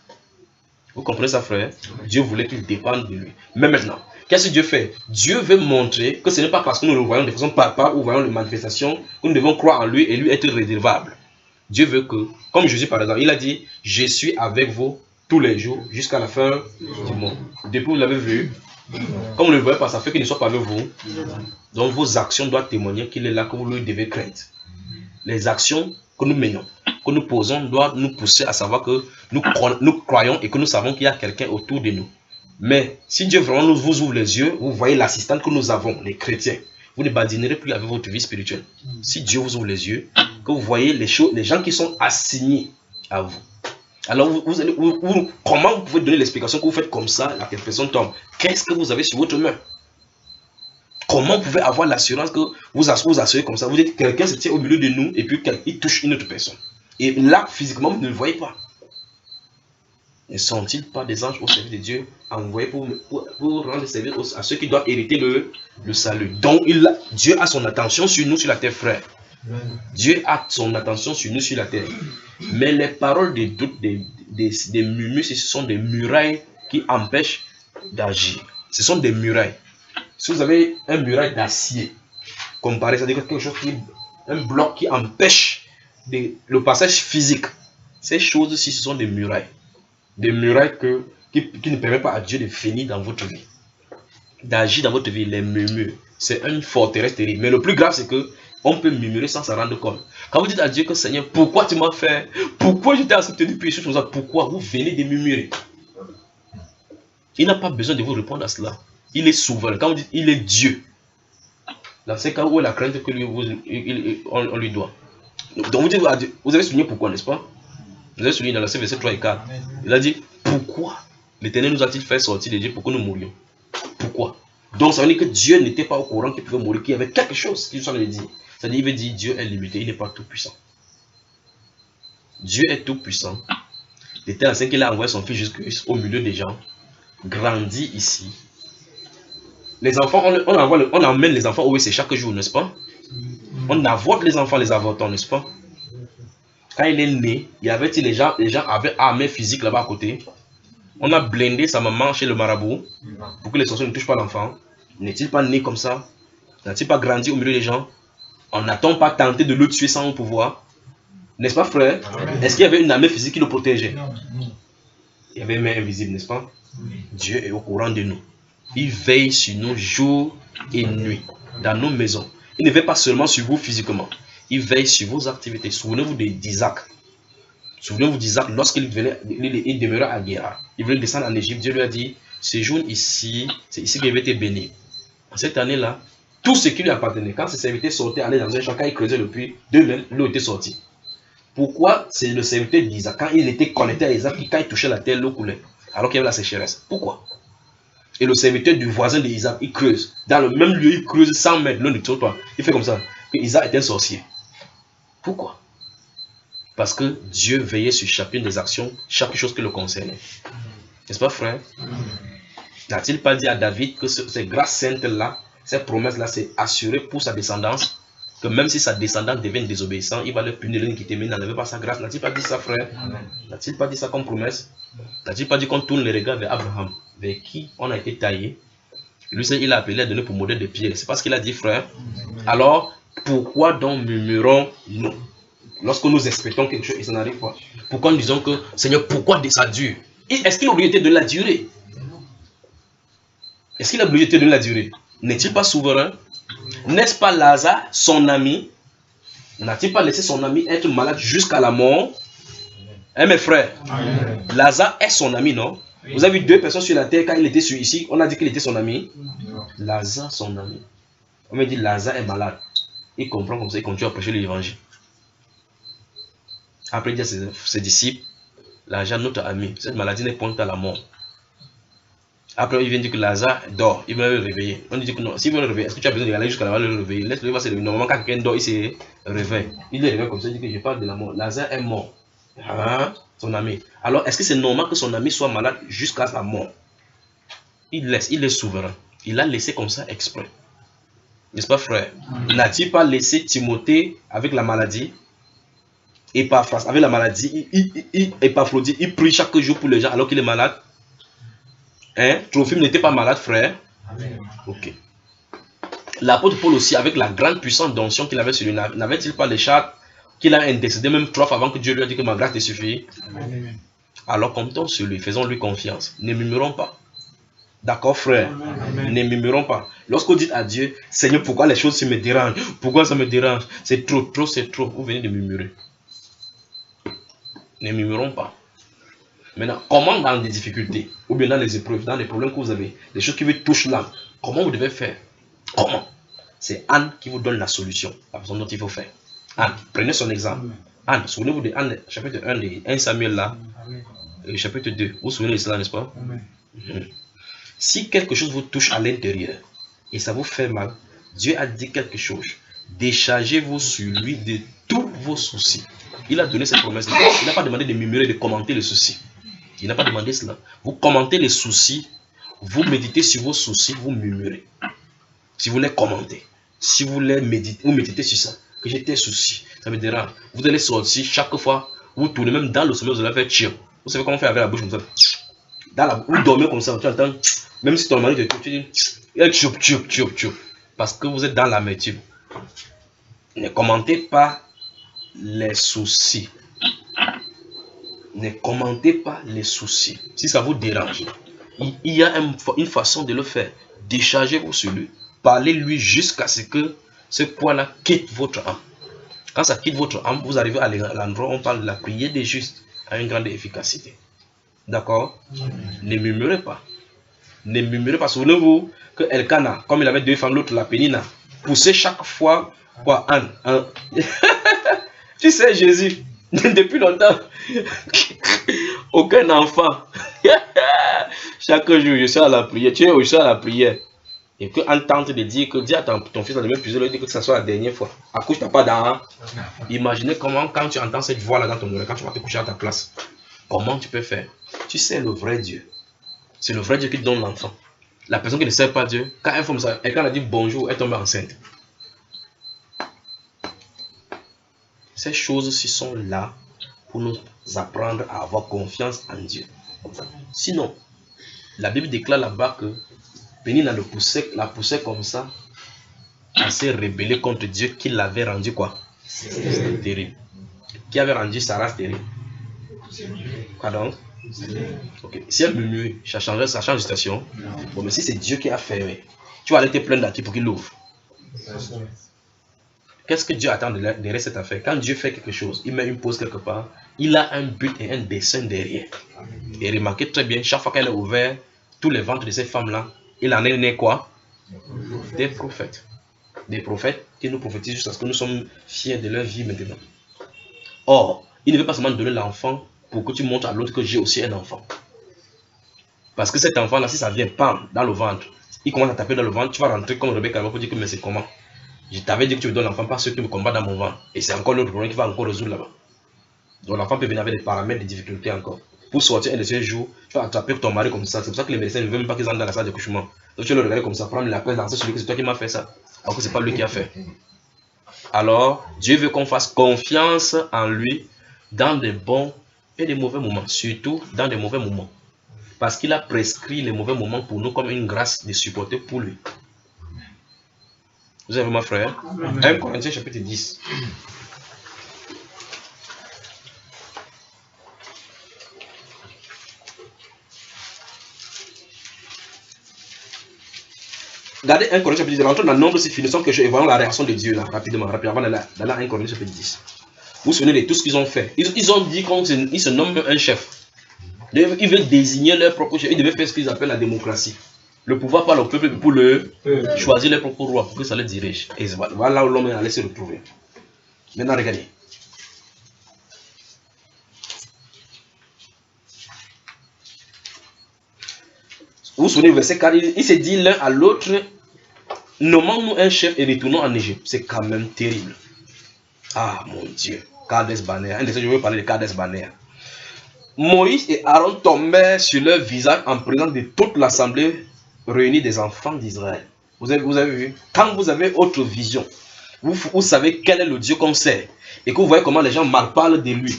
Vous comprenez ça, frère? Dieu voulait qu'il dépende de lui. Mais maintenant, qu'est-ce que Dieu fait? Dieu veut montrer que ce n'est pas parce que nous le voyons de façon par ou voyons les manifestations que nous devons croire en lui et lui être réservable. Dieu veut que, comme Jésus par exemple, il a dit, je suis avec vous tous les jours jusqu'à la fin du monde. Depuis que vous l'avez vu, comme vous ne le voyez pas, ça fait qu'il ne soit pas avec vous. Donc vos actions doivent témoigner qu'il est là, que vous lui devez craindre. Les actions que nous menons, que nous posons, doivent nous pousser à savoir que nous croyons et que nous savons qu'il y a quelqu'un autour de nous. Mais si Dieu vraiment vous ouvre les yeux, vous voyez l'assistante que nous avons, les chrétiens. Vous ne badinerez plus avec votre vie spirituelle. Si Dieu vous ouvre les yeux, que vous voyez les choses, les gens qui sont assignés à vous. Alors, comment vous pouvez donner l'explication que vous faites comme ça, la personne tombe? Qu'est-ce que vous avez sur votre main? Comment vous pouvez avoir l'assurance que vous assurez comme ça? Vous dites quelqu'un se tient au milieu de nous et puis il touche une autre personne. Et là, physiquement, vous ne le voyez pas. Ne sont-ils pas des anges au service de Dieu envoyés pour rendre service à ceux qui doivent hériter le salut? Donc, Dieu a son attention sur nous sur la terre, frère. Dieu a son attention sur nous sur la terre. Mais les paroles de doute, des murmures, ce sont des murailles qui empêchent d'agir. Ce sont des murailles. Si vous avez un muraille d'acier, comparé, c'est-à-dire quelque chose un bloc qui empêche le passage physique. Ces choses-ci, ce sont des murailles. Des murailles qui ne permettent pas à Dieu de venir dans votre vie, d'agir dans votre vie. Les murmures, c'est une forteresse terrible. Mais le plus grave, c'est que on peut murmurer sans s'en rendre compte. Quand vous dites à Dieu que Seigneur, pourquoi tu m'as fait? Pourquoi j'étais accepté depuis ce chose? Pourquoi vous venez de murmurer? Il n'a pas besoin de vous répondre à cela. Il est souverain. Quand vous dites il est Dieu, dans ces cas où la crainte que on lui doit. Donc vous dites à Dieu, vous avez souligné pourquoi, n'est-ce pas? Vous avez souligné dans le verset 3 et 4. Il a dit, pourquoi l'Éternel nous a-t-il fait sortir de Dieu pour que nous mourions? Pourquoi? Donc ça veut dire que Dieu n'était pas au courant qu'il pouvait mourir, qu'il y avait quelque chose qui lui dit. C'est-à-dire, il veut dire Dieu est limité, il n'est pas tout puissant. Dieu est tout puissant. L'Éternel a qu'il a envoyé son fils jusqu'au milieu des gens, grandit ici. Les enfants, on emmène les enfants au WC chaque jour, n'est-ce pas? On avorte les enfants, les avortons, n'est-ce pas? Quand il est né, il y avait les gens avaient armée physique là-bas à côté. On a blindé sa maman chez le marabout pour que les sorciers ne touchent pas l'enfant. N'est-il pas né comme ça? N'a-t-il pas grandi au milieu des gens? On n'a-t-on pas tenté de le tuer sans pouvoir? N'est-ce pas, frère? Est-ce qu'il y avait une armée physique qui le protégeait? Il y avait une main invisible, n'est-ce pas? Dieu est au courant de nous. Il veille sur nous jour et nuit, dans nos maisons. Il ne veille pas seulement sur vous physiquement. Il veille sur vos activités. Souvenez-vous d'Isaac. Souvenez-vous d'Isaac, lorsqu'il demeurait à Guérar. Il voulait descendre en Égypte. Dieu lui a dit, séjourne ici, c'est ici qu'il va te bénir. Cette année-là, tout ce qui lui appartenait, quand ses serviteurs sortaient, allaient dans un champ, quand ils creusaient le puits, d'eux-mêmes, l'eau était sortie. Pourquoi? C'est le serviteur d'Isaac, quand il était connecté à Isaac, quand il touchait la terre, l'eau coulait, alors qu'il y avait la sécheresse. Pourquoi? Et le serviteur du voisin d'Isaac, il creuse. Dans le même lieu, il creuse 100 mètres l'un de l'autre. Il fait comme ça. Que Isaac est un sorcier. Pourquoi? Parce que Dieu veillait sur chacune des actions, chaque chose qui le concernait. N'est-ce pas, frère? N'a-t-il pas dit à David que ces grâces saintes-là, ces promesses-là, c'est assuré pour sa descendance? Que même si sa descendance devient désobéissant, il va le punir, l'iniquité, mais il n'enlève pas sa grâce. N'a-t-il pas dit ça, frère? N'a-t-il pas dit ça comme promesse? N'a-t-il pas dit qu'on tourne les regards vers Abraham, vers qui on a été taillé? Lui, il a appelé à donner pour modèle de pierre. C'est pas ce qu'il a dit, frère. Alors, pourquoi donc murmurons-nous lorsque nous expectons quelque chose et ça n'arrive pas? Pourquoi nous disons que, Seigneur, pourquoi ça dure? Est-ce qu'il a obligé de la durée? Est-ce qu'il a obligé de la durée? N'est-il pas souverain? N'est-ce pas Lazare, son ami? N'a-t-il pas laissé son ami être malade jusqu'à la mort? Hein, mes frères? Amen. Lazare est son ami, non? Oui. Vous avez vu 2 personnes sur la terre, quand il était ici, on a dit qu'il était son ami? Non. Lazare, son ami. On me dit Lazare est malade. Il comprend comme ça, il continue à prêcher l'évangile. Après, il dit à ses disciples, Lazare, notre ami, cette maladie n'est point à la mort. Après, il vient dire que Lazare dort, il va le réveiller. On dit que non, s'il veut le réveiller, est-ce que tu as besoin d'aller jusqu'à là-bas le réveiller? Laisse-le voir, c'est normalement quand quelqu'un dort, il se réveille. Il le réveille comme ça, il dit que je parle de la mort. Lazare est mort. Hein? Son ami. Alors, est-ce que c'est normal que son ami soit malade jusqu'à sa mort? Il laisse, il est souverain. Il a laissé comme ça exprès. N'est-ce pas, frère? N'a-t-il pas laissé Timothée avec la maladie? Epaphras, avec la maladie, Épaphrodite, il prie chaque jour pour les gens alors qu'il est malade. Hein? Trophime n'était pas malade, frère. Amen. Ok. L'apôtre Paul aussi, avec la grande puissance d'onction qu'il avait sur lui, n'avait-il pas les chartes qu'il a intercédé même 3 fois avant que Dieu lui a dit que ma grâce te suffit? Amen. Alors comptons sur lui, faisons-lui confiance. Ne murmurons pas. D'accord, frère? Amen. Ne murmurons pas. Lorsque vous dites à Dieu, Seigneur, pourquoi les choses me dérangent? Pourquoi ça me dérange? C'est trop, trop, c'est trop. Vous venez de murmurer. Ne murmurons pas. Maintenant, comment dans les difficultés, ou bien dans les épreuves, dans les problèmes que vous avez, les choses qui vous touchent l'âme, comment vous devez faire? Comment? C'est Anne qui vous donne la solution, la façon dont il faut faire. Anne, prenez son exemple. Anne, souvenez-vous de Anne, chapitre 1 de 1 Samuel là, et chapitre 2. Vous vous souvenez de cela, n'est-ce pas? Si quelque chose vous touche à l'intérieur et ça vous fait mal, Dieu a dit quelque chose. Déchargez-vous sur lui de tous vos soucis. Il a donné cette promesse. Il n'a pas demandé de murmurer, de commenter les soucis. Il n'a pas demandé cela. Vous commentez les soucis, vous méditez sur vos soucis, vous murmurez. Si vous les commentez, si vous les méditez, vous méditez sur ça, que j'ai tes soucis, ça me dérange. Vous allez sortir chaque fois, vous tournez même dans le sommeil, vous allez faire tchir. Vous savez comment on fait avec la bouche comme ça? Vous dormez comme ça, tu entends, même si ton mari te tue, tu dis, il tchoup, tchoup, tchoup, tchoup. Parce que vous êtes dans l'amertume. Ne commentez pas les soucis. Ne commentez pas les soucis. Si ça vous dérange, il y a une façon de le faire. Déchargez-vous sur lui. Parlez-lui jusqu'à ce que ce poids-là quitte votre âme. Quand ça quitte votre âme, vous arrivez à l'endroit où on parle de la prière des justes à une grande efficacité. D'accord? Ne murmurez pas. Ne murmurez pas. Souvenez-vous que Elkana, comme il avait 2 femmes, l'autre la Pénina, poussait chaque fois quoi, Anne. Tu sais, Jésus, depuis longtemps, aucun enfant. Chaque jour, je suis à la prière. Tu es aussi à la prière. Et que Anne tente de dire que dis à ton fils, de même plusieurs, dit que ça soit la dernière fois. Accouche-toi pas dans. Imaginez comment, quand tu entends cette voix là dans ton oreille, quand tu vas te coucher à ta place, comment tu peux faire? Tu sais le vrai Dieu. C'est le vrai Dieu qui donne l'enfant. La personne qui ne sait pas Dieu, quand elle a dit bonjour, elle tombe enceinte. Ces choses-ci sont là pour nous apprendre à avoir confiance en Dieu. Sinon, la Bible déclare là-bas que Pénina la poussait comme ça à se rebeller contre Dieu qui l'avait rendu quoi? Terrible. Qui avait rendu Sarah stérile? Pardon? Ok. Si elle murmure, ça change de station. Bon, mais si c'est Dieu qui a fait, tu vas aller te plaindre à qui pour qu'il l'ouvre. Qu'est-ce que Dieu attend derrière cette affaire? Quand Dieu fait quelque chose, il met une pause quelque part, il a un but et un dessein derrière. Et remarquez très bien, chaque fois qu'elle est ouverte, tous les ventres de ces femmes-là, il en est né quoi? Des prophètes. Des prophètes qui nous prophétisent jusqu'à ce que nous sommes fiers de leur vie maintenant. Or, il ne veut pas seulement donner l'enfant pour que tu montres à l'autre que j'ai aussi un enfant. Parce que cet enfant-là, si ça vient, pam, dans le ventre, il commence à taper dans le ventre, tu vas rentrer comme Rebecca pour dire que mais c'est comment? Je t'avais dit que tu me donnes l'enfant par ceux qui me combattent dans mon ventre. Et c'est encore l'autre problème qui va encore résoudre là-bas. Donc l'enfant peut venir avec des paramètres, des difficultés encore. Pour sortir un de ces jours, tu vas attraper ton mari comme ça. C'est pour ça que les médecins ne veulent même pas qu'ils entrent dans la salle d'accouchement. Donc tu vas le regarder comme ça, prendre la peste, danser sur lui, que c'est toi qui m'as fait ça. Alors que c'est pas lui qui a fait. Alors, Dieu veut qu'on fasse confiance en lui dans des bons et des mauvais moments. Surtout dans des mauvais moments. Parce qu'il a prescrit les mauvais moments pour nous comme une grâce de supporter pour lui. Vous avez ma frère? 1 Corinthiens chapitre 10. Regardez 1 Corinthiens chapitre 10. Rentrons dans le nombre si finissons que je voyons la réaction de Dieu là, rapidement avant d'aller dans 1 Corinthiens chapitre 10. Vous vous souvenez de tout ce qu'ils ont fait. Ils ont dit qu'ils se nomment un chef. Ils veulent désigner leur propre chef. Ils devaient faire ce qu'ils appellent la démocratie. Le pouvoir par le peuple pour choisir leur propre roi, pour que ça les dirige. Et voilà où l'homme est allé se retrouver. Maintenant, regardez. Vous vous souvenez, verset 4, il s'est dit l'un à l'autre, nommons-nous un chef et retournons en Égypte. C'est quand même terrible. Ah mon Dieu, Kades Barnea. Un des je veux parler de Kades Barnea. Moïse et Aaron tombèrent sur leur visage en présence de toute l'assemblée réunie des enfants d'Israël. Vous avez vu? Quand vous avez autre vision, vous savez quel est le Dieu qu'on sert, et que vous voyez comment les gens mal parlent de lui.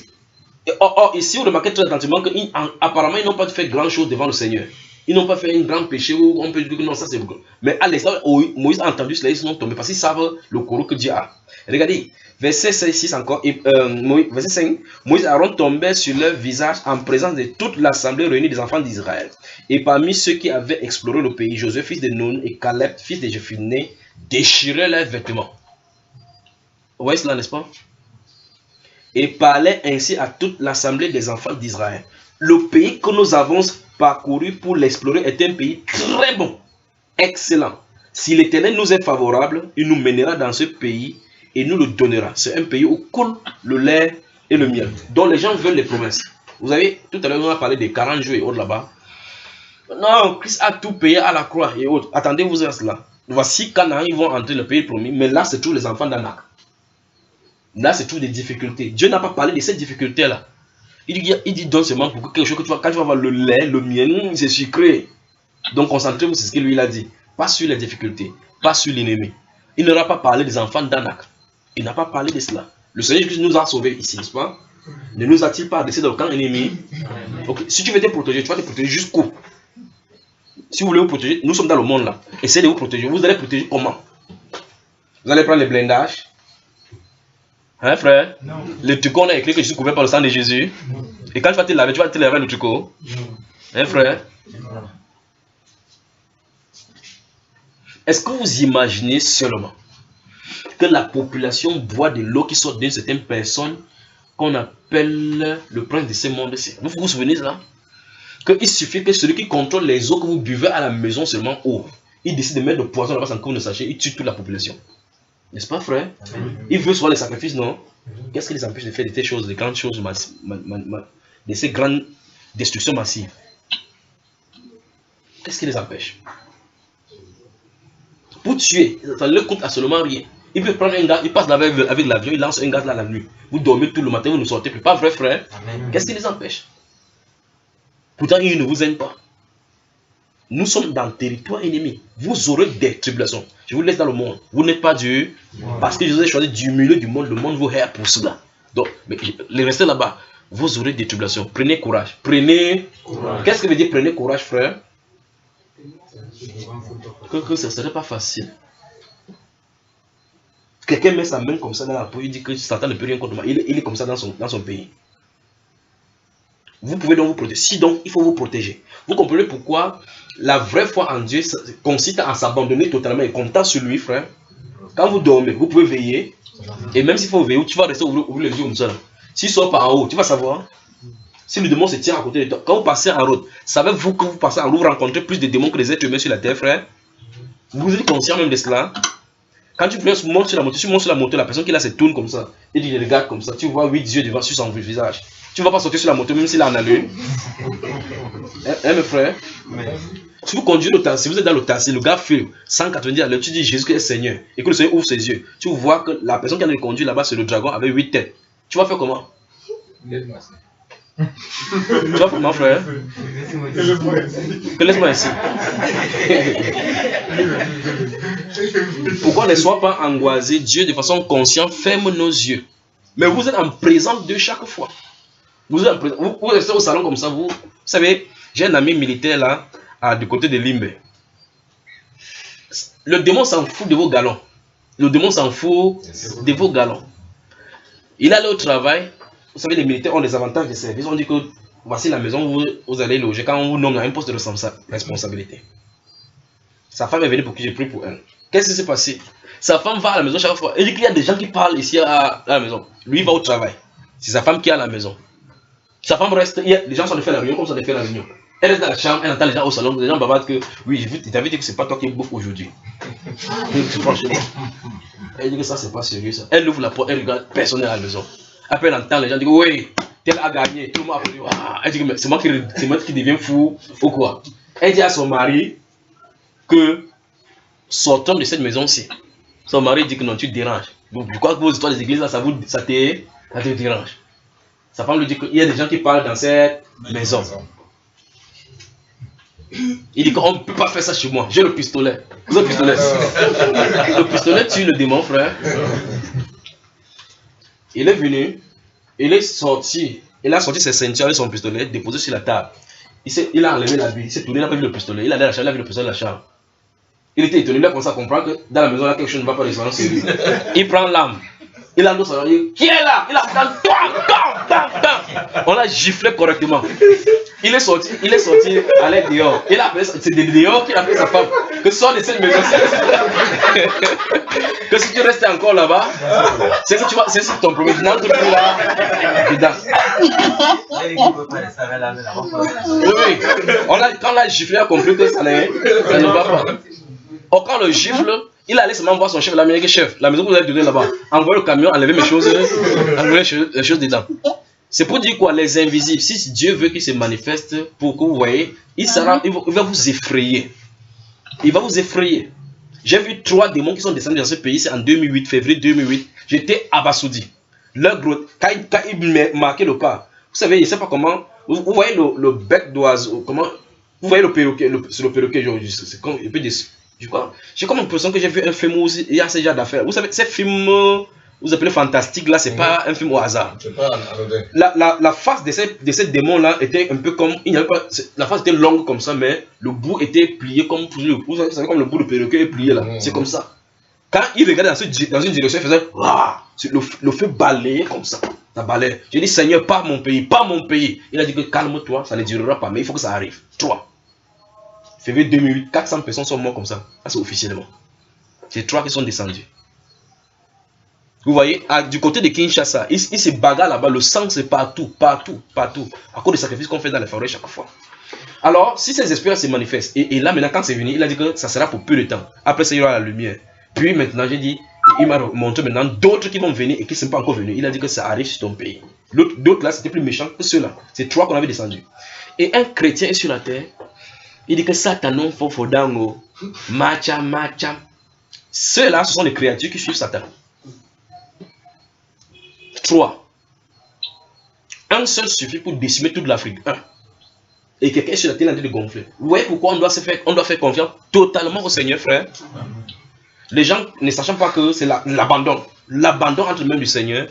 Et ici, vous remarquez très attentivement qu'apparemment, ils n'ont pas fait grand chose devant le Seigneur. Ils n'ont pas fait un grand péché où on peut dire que non, ça c'est beaucoup. Mais à l'instant où Moïse a entendu cela, ils sont tombés parce qu'ils savent le courroux que Dieu a. Regardez, verset 6 encore, verset 5. Moïse et Aaron tombaient sur leur visage en présence de toute l'assemblée réunie des enfants d'Israël. Et parmi ceux qui avaient exploré le pays, Josué, fils de Nun, et Caleb, fils de Jephunneh, déchiraient leurs vêtements. Vous voyez cela, n'est-ce pas? Et parlaient ainsi à toute l'assemblée des enfants d'Israël. Le pays que nous avons parcouru pour l'explorer est un pays très bon, excellent. Si l'Éternel nous est favorable, il nous mènera dans ce pays et nous le donnera. C'est un pays où coule le lait et le miel, dont les gens veulent les promesses. Vous avez, tout à l'heure, on a parlé des 40 jours et autres là-bas. Non, Christ a tout payé à la croix et autres. Attendez-vous à cela. Voici Canaan, ils vont entrer le pays promis, mais là, c'est tous les enfants d'Anak. Là, c'est toutes des difficultés. Dieu n'a pas parlé de ces difficultés-là. Il dit donc seulement pour quelque chose que quand tu vas voir le lait, le miel, c'est sucré. Donc concentrez-vous sur ce que lui il a dit. Pas sur les difficultés, pas sur l'ennemi. Il n'aura pas parlé des enfants d'Anak. Il n'a pas parlé de cela. Le Seigneur Jésus nous a sauvés ici, n'est-ce pas? Ne nous a-t-il pas laissé dans le camp ennemi? Okay. Si tu veux te protéger, tu vas te protéger jusqu'où? Si vous voulez vous protéger, nous sommes dans le monde là. Essayez de vous protéger. Vous allez protéger comment? Vous allez prendre les blindages. Hein frère? Non. Le tricot, on a écrit que je suis couvert par le sang de Jésus. Non. Et quand tu vas te laver le tricot. Non. Hein frère? Non. Est-ce que vous imaginez seulement que la population boit de l'eau qui sort d'une certaine personne qu'on appelle le prince de ce monde-ci? Vous vous souvenez de ça? Qu'il suffit que celui qui contrôle les eaux que vous buvez à la maison seulement eau, il décide de mettre le poison là-bas sans que vous ne sachiez, il tue toute la population. N'est-ce pas, frère? Il veut soit les sacrifices, non? Qu'est-ce qui les empêche de faire de ces choses, de grandes choses, de ces grandes destructions massives? Qu'est-ce qui les empêche? Pour tuer, ça ne leur coûte absolument rien. Il peut prendre un gars, il passe avec l'avion, il lance un gaz là la nuit. Vous dormez tout le matin, vous ne sortez plus. Pas vrai, frère? Qu'est-ce qui les empêche? Pourtant, ils ne vous aiment pas. Nous sommes dans le territoire ennemi. Vous aurez des tribulations. Je vous laisse dans le monde. Vous n'êtes pas Dieu. Parce que je vous ai choisi du milieu du monde. Le monde vous hait pour cela. Donc, mais les restez là-bas. Vous aurez des tribulations. Prenez courage. Prenez courage. Qu'est-ce que veut dire prenez courage, frère? Que ce ne serait pas facile. Quelqu'un met sa main comme ça dans la peau. Il dit que Satan ne peut rien contre moi. Il est comme ça dans son pays. Vous pouvez donc vous protéger. Si donc, il faut vous protéger. Vous comprenez pourquoi la vraie foi en Dieu consiste à s'abandonner totalement et compter sur lui, frère. Quand vous dormez, vous pouvez veiller. Et même s'il faut veiller, tu vas rester ouvrir les yeux comme ça. S'il sort par en haut, tu vas savoir. Si le démon se tient à côté de toi, quand vous passez en route, savez-vous que vous passez en route, vous rencontrez plus de démons que les êtres humains sur la terre, frère? Vous êtes conscient même de cela? Quand tu montes sur la moto, la personne qui là se tourne comme ça. Et il regarde comme ça. Tu vois 8 yeux devant sur son visage. Tu ne vas pas sortir sur la moto même s'il est en allure. Hein, mes frères? Si vous conduisez le taxi, si vous êtes dans le taxi, le gars fait 190 à l'heure, tu dis Jésus est Seigneur. Et que le Seigneur ouvre ses yeux. Tu vois que la personne qui a conduit là-bas, c'est le dragon avec 8 têtes. Tu vas faire comment? Tu vas faire comment, frère? Laisse-moi ici. Pourquoi ne sois pas angoissé? Dieu, de façon consciente, ferme nos yeux. Mais vous êtes en présence de chaque fois. Vous restez au salon comme ça. Vous savez, j'ai un ami militaire là, du côté de Limbe. Le démon s'en fout de vos galons. Le démon s'en fout de vos galons. Il allait au travail. Vous savez, les militaires ont des avantages de service. On dit que voici la maison où vous allez loger quand on vous nomme à un poste de responsabilité. Sa femme est venue pour que je prie pour elle. Qu'est-ce qui s'est passé? Sa femme va à la maison chaque fois. Elle dit qu'il y a des gens qui parlent ici à la maison. Lui, il va au travail. C'est sa femme qui est à la maison. Sa femme reste. Les gens sont allés faire la réunion comme ça, on a fait la réunion. Elle reste dans la chambre, elle entend les gens au salon. Les gens bavardent que oui, je t'avais dit que c'est pas toi qui bouffe aujourd'hui. Franchement. Elle dit que ça, c'est pas sérieux ça. Elle ouvre la porte, elle regarde, personne n'est à la maison. Après, elle entend les gens dire oui, tel a gagné, tout le monde a dit, elle dit que c'est moi qui deviens fou ou quoi. Elle dit à son mari que sortons de cette maison-ci. Son mari dit que non, tu te déranges. Donc, je crois que vos histoires des églises, là, ça te dérange. Sa femme lui dit qu'il y a des gens qui parlent dans cette maison. Il dit qu'on ne peut pas faire ça chez moi. J'ai le pistolet. Vous avez le pistolet? Le pistolet tue le démon, frère. Il est venu, il est sorti, il a sorti ses ceintures et son pistolet, déposé sur la table. Il a enlevé l'habit, il s'est tourné, il a pris le pistolet, il a allé à la chambre, il a vu le pistolet dans la chambre. Il était étonné, il a commencé à comprendre que dans la maison, là, quelque chose ne va pas descendre sur lui. Il prend l'arme, il a l'autre salon, il dit, qui est là? Il a on l'a giflé correctement. Il est sorti à l'aide dehors. Il a appelé, c'est dehors qu'il a appelé sa femme. Que sort de cette maison. Que si tu restes encore là-bas, c'est que tu vas, c'est ton premier maintenant, tu es là, dedans. Oui. Quand on l'a giflé, on a compris que ça ne va pas. Or, quand le gifle, il allait seulement voir son chef, l'Américain chef, la maison que vous avez donnée là-bas, envoyer le camion, enlever mes choses, enlever les choses dedans. C'est pour dire quoi, les invisibles, si Dieu veut qu'ils se manifestent, pour que vous voyez, il va vous effrayer. Il va vous effrayer. J'ai vu 3 démons qui sont descendus dans ce pays, c'est en 2008, février 2008. J'étais abasourdi. Quand ils marquaient le pas, vous savez, je ne sais pas comment, vous voyez le bec d'oiseau, comment, vous voyez le perroquet, c'est le perroquet, c'est comme, je crois, j'ai comme l'impression que j'ai vu un film où il y a ce genre d'affaires. Vous savez, ces films, vous appelez fantastique là, c'est pas un film au hasard. La face de ces démons-là était un peu comme, il n'y avait pas, la face était longue comme ça, mais le bout était plié comme, vous savez, comme le bout de perroquet est plié là, c'est comme ça. Quand il regardait dans une direction, il faisait, le feu balayait comme ça, ça balayait. J'ai dit, Seigneur, pas mon pays, pas mon pays. Il a dit que calme-toi, ça ne durera pas, mais il faut que ça arrive. 3. Février 2008, 400 personnes sont mortes comme ça, c'est officiellement. C'est 3 qui sont descendus. Vous voyez, du côté de Kinshasa, il se bagarre là-bas, le sang c'est partout, partout, partout, à cause des sacrifices qu'on fait dans les forêts chaque fois. Alors, si ces esprits se manifestent, et là maintenant quand c'est venu, il a dit que ça sera pour peu de temps. Après ça, il y aura la lumière. Puis maintenant, j'ai dit, il m'a montré maintenant d'autres qui vont venir et qui ne sont pas encore venus. Il a dit que ça arrive sur ton pays. D'autres là, c'était plus méchant que ceux-là. C'est 3 qu'on avait descendus. Et un chrétien est sur la terre, il dit que Satan non fofodango, macha. Ceux-là, ce sont les créatures qui suivent Satan. 3. Un seul suffit pour décimer toute l'Afrique. 1. Et quelqu'un sur la terre en train de gonfler. Vous voyez pourquoi on doit faire confiance totalement au Seigneur, frère. Les gens ne sachant pas que c'est l'abandon. L'abandon entre les mains du Seigneur.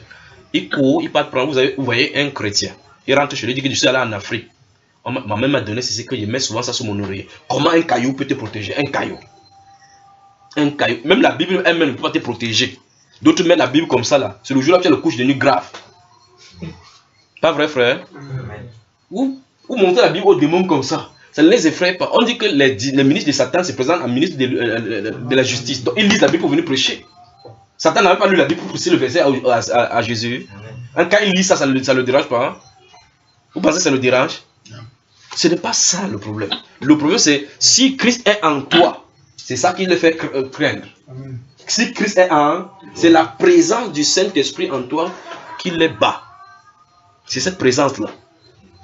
Il court, il part prendre. Vous voyez un chrétien. Il rentre chez lui, il dit que je suis allé en Afrique. Ma mère m'a donné, c'est ce que je mets souvent ça sur mon oreiller. Comment un caillou peut te protéger? Un caillou. Un caillou. Même la Bible elle-même ne peut pas te protéger. D'autres mettent la Bible comme ça là. C'est le jour là tu as le couche de nuit grave. Pas vrai, frère? Ou monter la Bible aux démons comme ça. Ça ne les effraie pas. On dit que les ministres de Satan se présentent en ministre de la justice. Donc ils lisent la Bible pour venir prêcher. Satan n'avait pas lu la Bible pour pousser le verset à Jésus. Quand il lit ça, ça ne le dérange pas. Hein? Vous pensez que ça le dérange? Ce n'est pas ça le problème. Le problème c'est si Christ est en toi, c'est ça qui le fait craindre. Si Christ est en, c'est la présence du Saint-Esprit en toi qui les bat. C'est cette présence-là.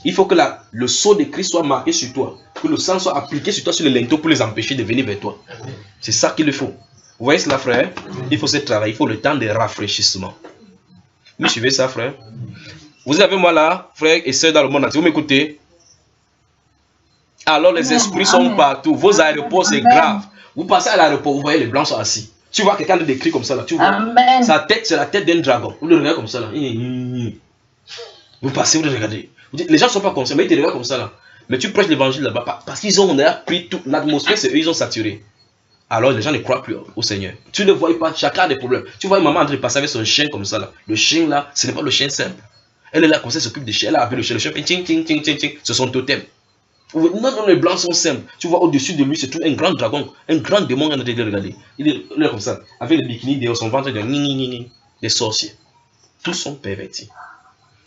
Il faut que le sceau de Christ soit marqué sur toi. Que le sang soit appliqué sur toi, sur les linteaux pour les empêcher de venir vers toi. C'est ça qu'il faut. Vous voyez cela, frère? Il faut ce travail, il faut le temps de rafraîchissement. Vous suivez ça, frère? Vous avez moi là, frère et sœurs dans le monde entier. Vous m'écoutez? Alors les esprits sont partout. Vos aéroports, c'est grave. Vous passez à l'aéroport, vous voyez les blancs sont assis. Tu vois quelqu'un de décrit comme ça là. Tu vois sa tête, c'est la tête d'un dragon. Vous le regardez comme ça là. Vous passez, vous le regardez. Les gens ne sont pas conscients, mais ils te regardent comme ça là. Mais tu prêches l'évangile là-bas parce qu'ils ont pris toute l'atmosphère, c'est eux, ils ont saturé. Alors les gens ne croient plus au Seigneur. Tu ne vois pas, chacun a des problèmes. Tu vois une maman en train de passer avec son chien comme ça là. Le chien là, ce n'est pas le chien simple. Elle est là comme ça, elle s'occupe des chiens. Elle a appelé le chien fait ting ting ting ting ting. C'est son totem. Non, les blancs sont simples. Tu vois au-dessus de lui, c'est tout un grand dragon, un grand démon en train de regarder. Il est comme ça, avec le bikini derrière son ventre, des sorciers. Tous sont pervertis.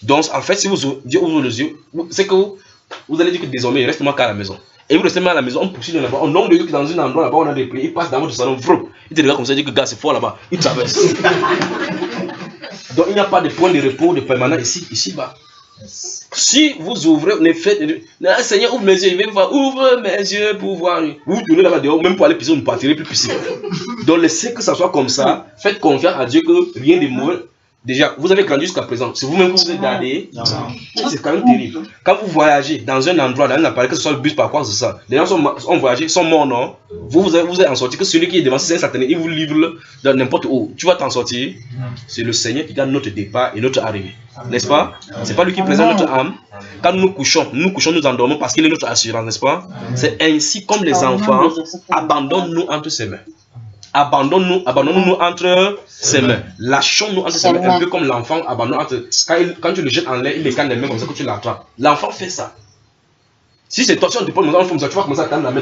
Donc, en fait, si Dieu ouvre les yeux, c'est que vous allez dire que désormais, il reste moins qu'à la maison. Et vous restez mal à la maison, on poursuit là-bas, on nombre de yeux dans un endroit là-bas, on a des prix, il passe dans votre salon, il te regarde comme ça, il dit que gars, c'est fort là-bas, il traverse. Donc, il n'y a pas de point de repos, de permanent ici-bas. Si vous ouvrez, ne faites, Seigneur, ouvre mes yeux, je vais voir, ouvre mes yeux pour voir. Vous tournez là-bas dehors, même pour aller pisser, vous ne partirez plus pisser. Donc laissez que ça soit comme ça. Faites confiance à Dieu que rien de mauvais. Déjà, vous avez grandi jusqu'à présent. C'est vous-même que vous êtes gardé. C'est quand même terrible. Quand vous voyagez dans un endroit, dans un appareil, que ce soit le bus, par quoi, c'est ça. Les gens ont voyagé, sont morts, non? Vous êtes en sorti, que celui qui est devant, c'est un satané, il vous livre dans n'importe où. Tu vas t'en sortir. C'est le Seigneur qui garde notre départ et notre arrivée. N'est-ce pas? C'est pas lui qui présente notre âme. Quand nous couchons, nous endormons parce qu'il est notre assurance, n'est-ce pas? C'est ainsi comme les enfants, abandonne-nous entre ses mains. Abandonne-nous entre ses mains. Lâchons-nous entre ses mains, un peu comme l'enfant abandonne entre. Quand tu le jettes en l'air, il les calme les mains comme ça que tu l'attrapes. L'enfant fait ça. Si c'est toi, si on te pose dans le fond, tu vas commencer à tendre la main,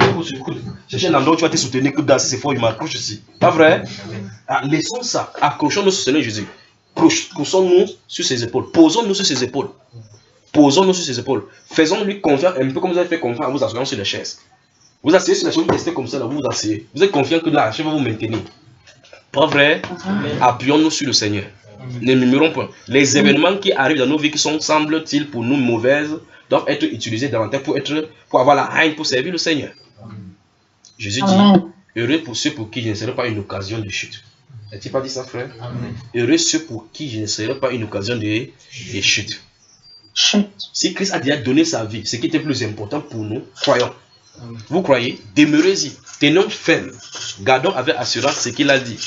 chercher un endroit où tu vas te soutenir, que danser, c'est fort, il m'accroche ici. Pas vrai? Laissons ça. Accrochons-nous sur Seigneur Jésus. Poussons-nous sur ses épaules. Posons-nous sur ses épaules. Posons-nous sur ses épaules. Faisons-lui confiance, un peu comme vous avez fait confiance en vous asseyant sur les chaises. Vous asseyez sur la chaise, vous restez comme ça, là, vous vous asseyez. Vous êtes confiant que la chaise va vous maintenir. Pas vrai? Appuyons-nous sur le Seigneur. Ne murmurons pas. Les événements qui arrivent dans nos vies, qui semblent-ils pour nous mauvaises, doivent être utilisés davantage pour avoir la haine, pour servir le Seigneur. Jésus dit, heureux pour ceux pour qui je ne serai pas une occasion de chute. N'a-t-il pas dit ça, frère? Heureux ceux pour qui je ne serai pas une occasion de chute. Si Christ a déjà donné sa vie, ce qui était plus important pour nous, croyons. Vous croyez? Demeurez-y. Tenons ferme. Gardons avec assurance ce qu'il a dit.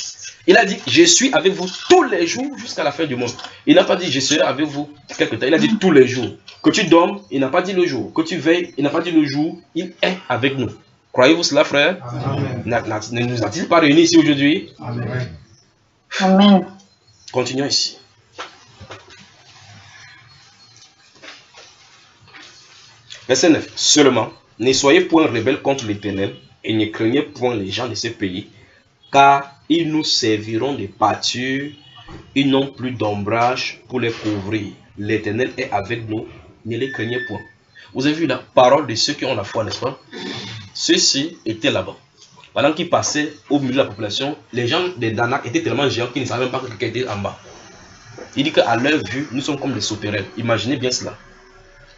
Il a dit, je suis avec vous tous les jours jusqu'à la fin du monde. Il n'a pas dit, je serai avec vous quelque temps. Il a dit tous les jours. Que tu dormes, il n'a pas dit le jour. Que tu veilles, il n'a pas dit le jour. Il est avec nous. Croyez-vous cela, frère? Ne nous a-t-il pas réunis ici aujourd'hui? Amen. Continuons ici. Verset 9. Seulement, ne soyez point rebelles contre l'Éternel et ne craignez point les gens de ce pays, car ils nous serviront de pâture, ils n'ont plus d'ombrage pour les couvrir. L'Éternel est avec nous, ne les craignez point. Vous avez vu la parole de ceux qui ont la foi, n'est-ce pas? Ceux-ci étaient là-bas. Pendant qu'ils passaient au milieu de la population, les gens de Danak étaient tellement géants qu'ils ne savaient même pas que quelqu'un était en bas. Il dit qu'à leur vue, nous sommes comme des sauterelles. Imaginez bien cela.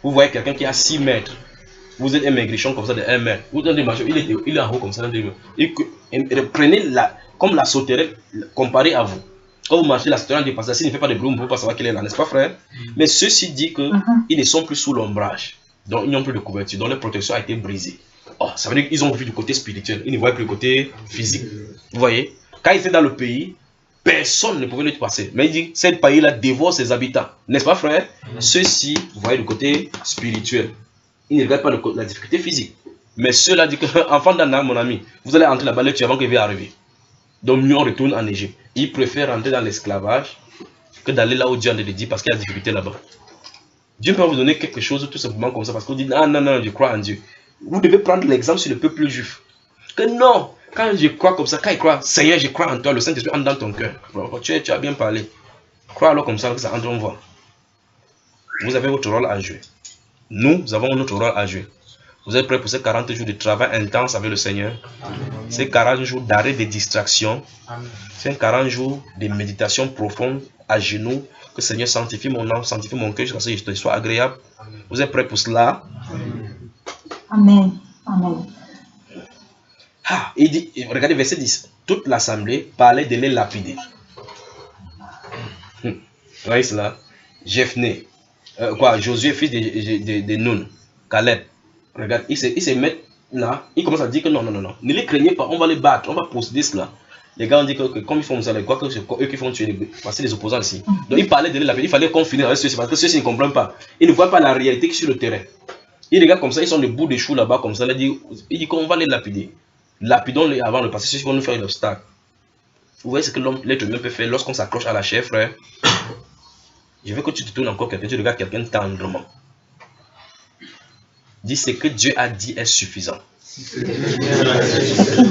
Vous voyez quelqu'un qui a 6 mètres. Vous êtes un maigrichon comme ça de 1 mètre. Vous êtes il est en haut comme ça. Prenez comme la sauterelle comparée à vous. Quand vous marchez, la sauterelle dépasse. S'il ne fait pas de bruit, on ne peut pas savoir qu'il est là, n'est-ce pas, frère? Mais ceci dit qu'ils ne sont plus sous l'ombrage. Donc ils n'ont plus de couverture. Donc leur protection a été brisée. Oh, ça veut dire qu'ils ont vu du côté spirituel. Ils ne voient plus le côté physique. Vous voyez? Quand ils étaient dans le pays, personne ne pouvait le passer. Mais il dit, ce pays-là dévore ses habitants. N'est-ce pas, frère? Ceux-ci, vous voyez le côté spirituel. Ils ne regardent pas la difficulté physique. Mais ceux-là disent que, enfant d'Anna, mon ami, vous allez entrer là-bas, le tuer avant qu'il vienne arriver. Donc, mieux on retourne en Égypte. Ils préfèrent rentrer dans l'esclavage que d'aller là où Dieu en est dit parce qu'il y a des difficultés là-bas. Dieu peut vous donner quelque chose tout simplement comme ça parce que vous dites, ah non, je crois en Dieu. Vous devez prendre l'exemple sur le peuple juif. Que non, quand je crois comme ça, quand il croit, Seigneur, je crois en toi, le Saint-Esprit entre dans ton cœur. Tu as bien parlé. Crois alors comme ça que ça entre en voix. Vous avez votre rôle à jouer. Nous avons notre rôle à jouer. Vous êtes prêts pour ces 40 jours de travail intense avec le Seigneur? Ces 40 jours d'arrêt de distraction. Ces 40 jours de méditation profonde à genoux. Que le Seigneur sanctifie mon âme, sanctifie mon cœur jusqu'à ce que je sois agréable. Vous êtes prêts pour cela? Amen. Amen. Ah, il dit, regardez verset 10. Toute l'assemblée parlait de les lapider. Vous voyez cela? Jephné. Josué, fils de Nun, Caleb, regarde, ils se mettent là, ils commencent à dire que non, ne les craignez pas, on va les battre, on va posséder cela. Les gars ont dit que comme ils font ça, quoi que c'est eux qui font tuer les opposants ici. Donc ils parlaient de la paix, il fallait qu'on finisse avec ceux-ci parce que ceux-ci ne comprennent pas. Ils ne voient pas la réalité qui est sur le terrain. Ils regardent comme ça, ils sont debout des choux là-bas comme ça, ils disent qu'on va les lapider. Lapidons-les avant de passer, ceux qui vont nous faire un obstacle. Vous voyez ce que l'être humain peut faire lorsqu'on s'accroche à la chair, frère? Je veux que tu te tournes encore quelqu'un, tu regardes quelqu'un tendrement. Dis ce que Dieu a dit est suffisant. Ce que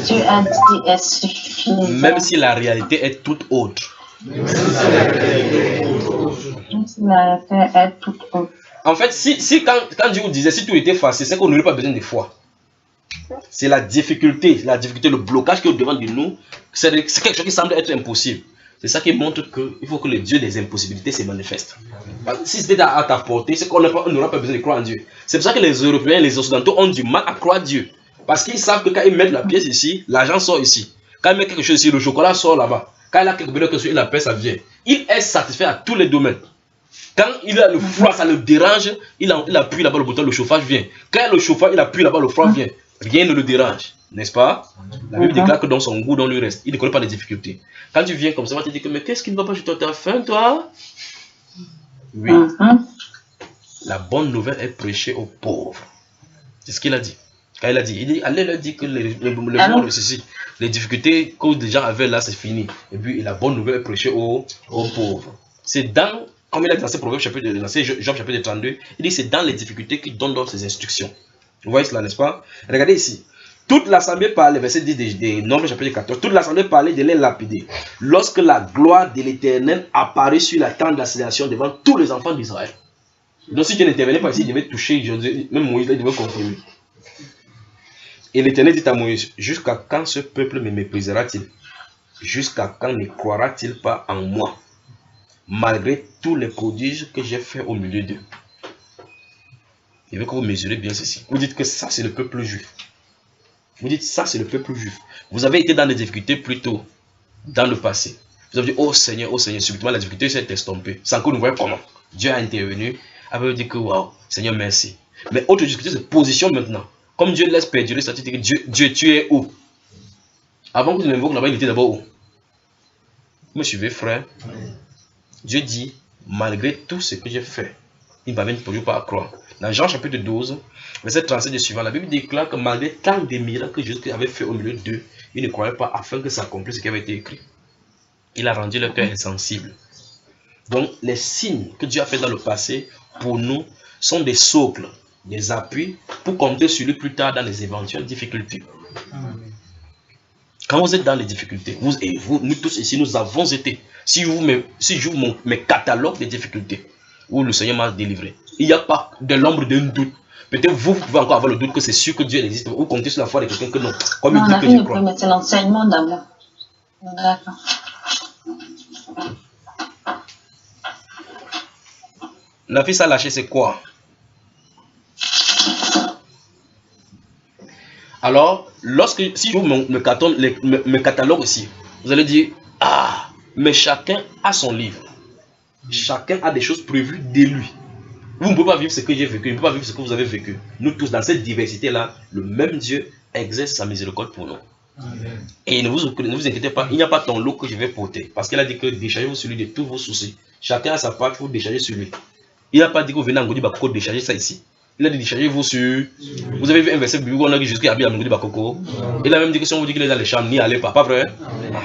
Dieu a dit est suffisant. Même si la réalité est toute autre. Même si la réalité est toute autre. En fait, quand Dieu vous disait, si tout était facile, c'est qu'on n'aurait pas besoin de foi. C'est la difficulté, le blocage qui est au devant de nous. C'est quelque chose qui semble être impossible. C'est ça qui montre qu'il faut que le Dieu des impossibilités se manifeste. Si c'était à ta portée, c'est qu'on n'aura pas besoin de croire en Dieu. C'est pour ça que les Européens, les Occidentaux ont du mal à croire Dieu. Parce qu'ils savent que quand ils mettent la pièce ici, l'argent sort ici. Quand ils mettent quelque chose ici, le chocolat sort là-bas. Quand il a quelque chose, il appelle, ça vient. Il est satisfait à tous les domaines. Quand il a le froid, ça le dérange, il appuie là-bas le bouton, le chauffage vient. Quand il a le chauffage, il appuie là-bas, le froid vient. Rien ne le dérange, n'est-ce pas? La Bible déclare que dans son goût, dans lui reste. Il ne connaît pas les difficultés. Quand tu viens comme ça, on va te dire que mais qu'est-ce qui ne va pas, je t'ai faim, toi? Oui. La bonne nouvelle est prêchée aux pauvres. C'est ce qu'il a dit. Quand il a dit, allez leur dire que les difficultés que les gens avaient là, c'est fini. Et puis la bonne nouvelle est prêchée aux pauvres. C'est dans, comme il a dit dans ce proverbe chapitre, dans ce Job chapitre 32, il dit c'est dans les difficultés qu'il donne ses instructions. Vous voyez cela, n'est-ce pas? Regardez ici. Toute l'assemblée parlait, verset 10 des Nombres chapitre 14, toute l'assemblée parlait de les lapider. Lorsque la gloire de l'Éternel apparut sur la tente d'assignation devant tous les enfants d'Israël. Donc si tu n'intervenais pas ici, il devait toucher Josué, même Moïse, il devait confirmer. Et l'Éternel dit à Moïse, jusqu'à quand ce peuple me méprisera-t-il? Jusqu'à quand ne croira-t-il pas en moi? Malgré tous les prodiges que j'ai faits au milieu d'eux. Il veut que vous mesurez bien ceci. Vous dites que ça c'est le peuple juif. Vous dites ça c'est le peuple juif. Vous avez été dans des difficultés plus tôt, dans le passé. Vous avez dit, oh Seigneur, subitement la difficulté s'est estompée. Sans que nous voyons comment. Dieu a intervenu. Après vous dites que, waouh, Seigneur merci. Mais autre difficulté c'est position maintenant. Comme Dieu laisse perdurer, ça veut dire que Dieu tu es où? Avant que vous m'invoquiez là-bas, il était d'abord où? Vous me suivez, frère? Dieu dit, malgré tout ce que j'ai fait, il ne m'avait toujours pas à croire. Dans Jean chapitre 12, verset 37 et suivant, la Bible déclare que malgré tant de miracles que Jésus avait fait au milieu d'eux, ils ne croyaient pas afin que ça accomplisse ce qui avait été écrit. Il a rendu leur cœur insensible. Donc, les signes que Dieu a fait dans le passé, pour nous, sont des socles, des appuis, pour compter sur lui plus tard dans les éventuelles difficultés. Quand vous êtes dans les difficultés, vous et vous, nous tous ici, nous avons été. Si je vous montre mes catalogues des difficultés, où le Seigneur m'a délivré, il n'y a pas de l'ombre d'un doute. Peut-être vous pouvez encore avoir le doute que c'est sûr que Dieu existe. Vous comptez sur la foi de quelqu'un que non. Comme il dit que je crois. Mettre l'enseignement d'abord. D'accord. La fille a lâché, c'est quoi? Alors, si je vous me catalogue ici, vous allez dire, ah, mais chacun a son livre. Chacun a des choses prévues de lui. Vous ne pouvez pas vivre ce que j'ai vécu, vous ne pouvez pas vivre ce que vous avez vécu. Nous tous, dans cette diversité-là, le même Dieu exerce sa miséricorde pour nous. Amen. Et ne vous inquiétez pas, il n'y a pas ton lot que je vais porter. Parce qu'il a dit que déchargez-vous sur lui de tous vos soucis. Chacun a sa part, il faut décharger sur lui. Il n'a pas dit que vous venez en Godi Bakoko décharger ça ici. Il a dit déchargez-vous sur... Vous avez vu un verset biblique où on a dit jusqu'à Abi Godi Bakoko. Il a même dit que si on vous dit qu'il est dans les chambres, n'y allez pas. Pas vrai?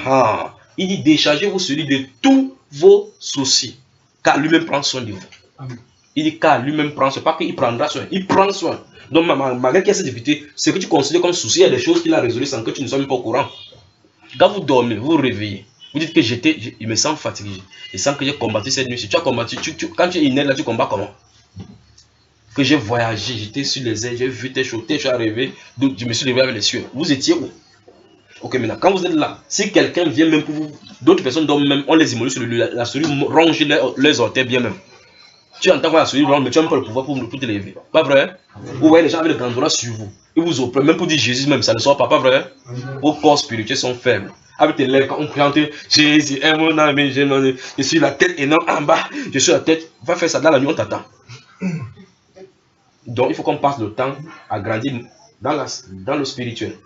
Ah. Il dit déchargez-vous sur lui de tous vos soucis. Car lui-même prend soin de vous. Amen. Il dit car lui-même prend soin. Pas qu'il prendra soin, il prend soin. Donc malgré qu'il y a cette difficulté, ce que tu considères comme souci, il y a des choses qu'il a résolues sans que tu ne sois même pas au courant. Quand vous dormez, vous vous réveillez. Vous dites que je me sens fatigué. Je sens que j'ai combattu cette nuit. Si tu as combattu, quand tu es inerte là, tu combats comment? Que j'ai voyagé, j'étais sur les airs, j'ai vu tes choses, je suis arrivé, je me suis levé avec les cieux. Vous étiez où? Ok, maintenant, quand vous êtes là, si quelqu'un vient même pour vous, d'autres personnes dorment même, on les immole sur le lit, la souris ronge les orteils bien même. Tu entends quoi la souris ronge, mais tu n'as même pas le pouvoir pour te lever. Pas vrai? Vous voyez les gens avec le grand sur vous. Ils vous oppriment, même pour dire Jésus même, ça ne sort pas, pas vrai? Vos corps spirituels sont faibles. Avec tes lèvres, quand on chante Jésus est mon ami, je suis la tête énorme en bas, je suis la tête. Va faire ça dans la nuit, on t'attend. Donc il faut qu'on passe le temps à grandir dans le spirituel.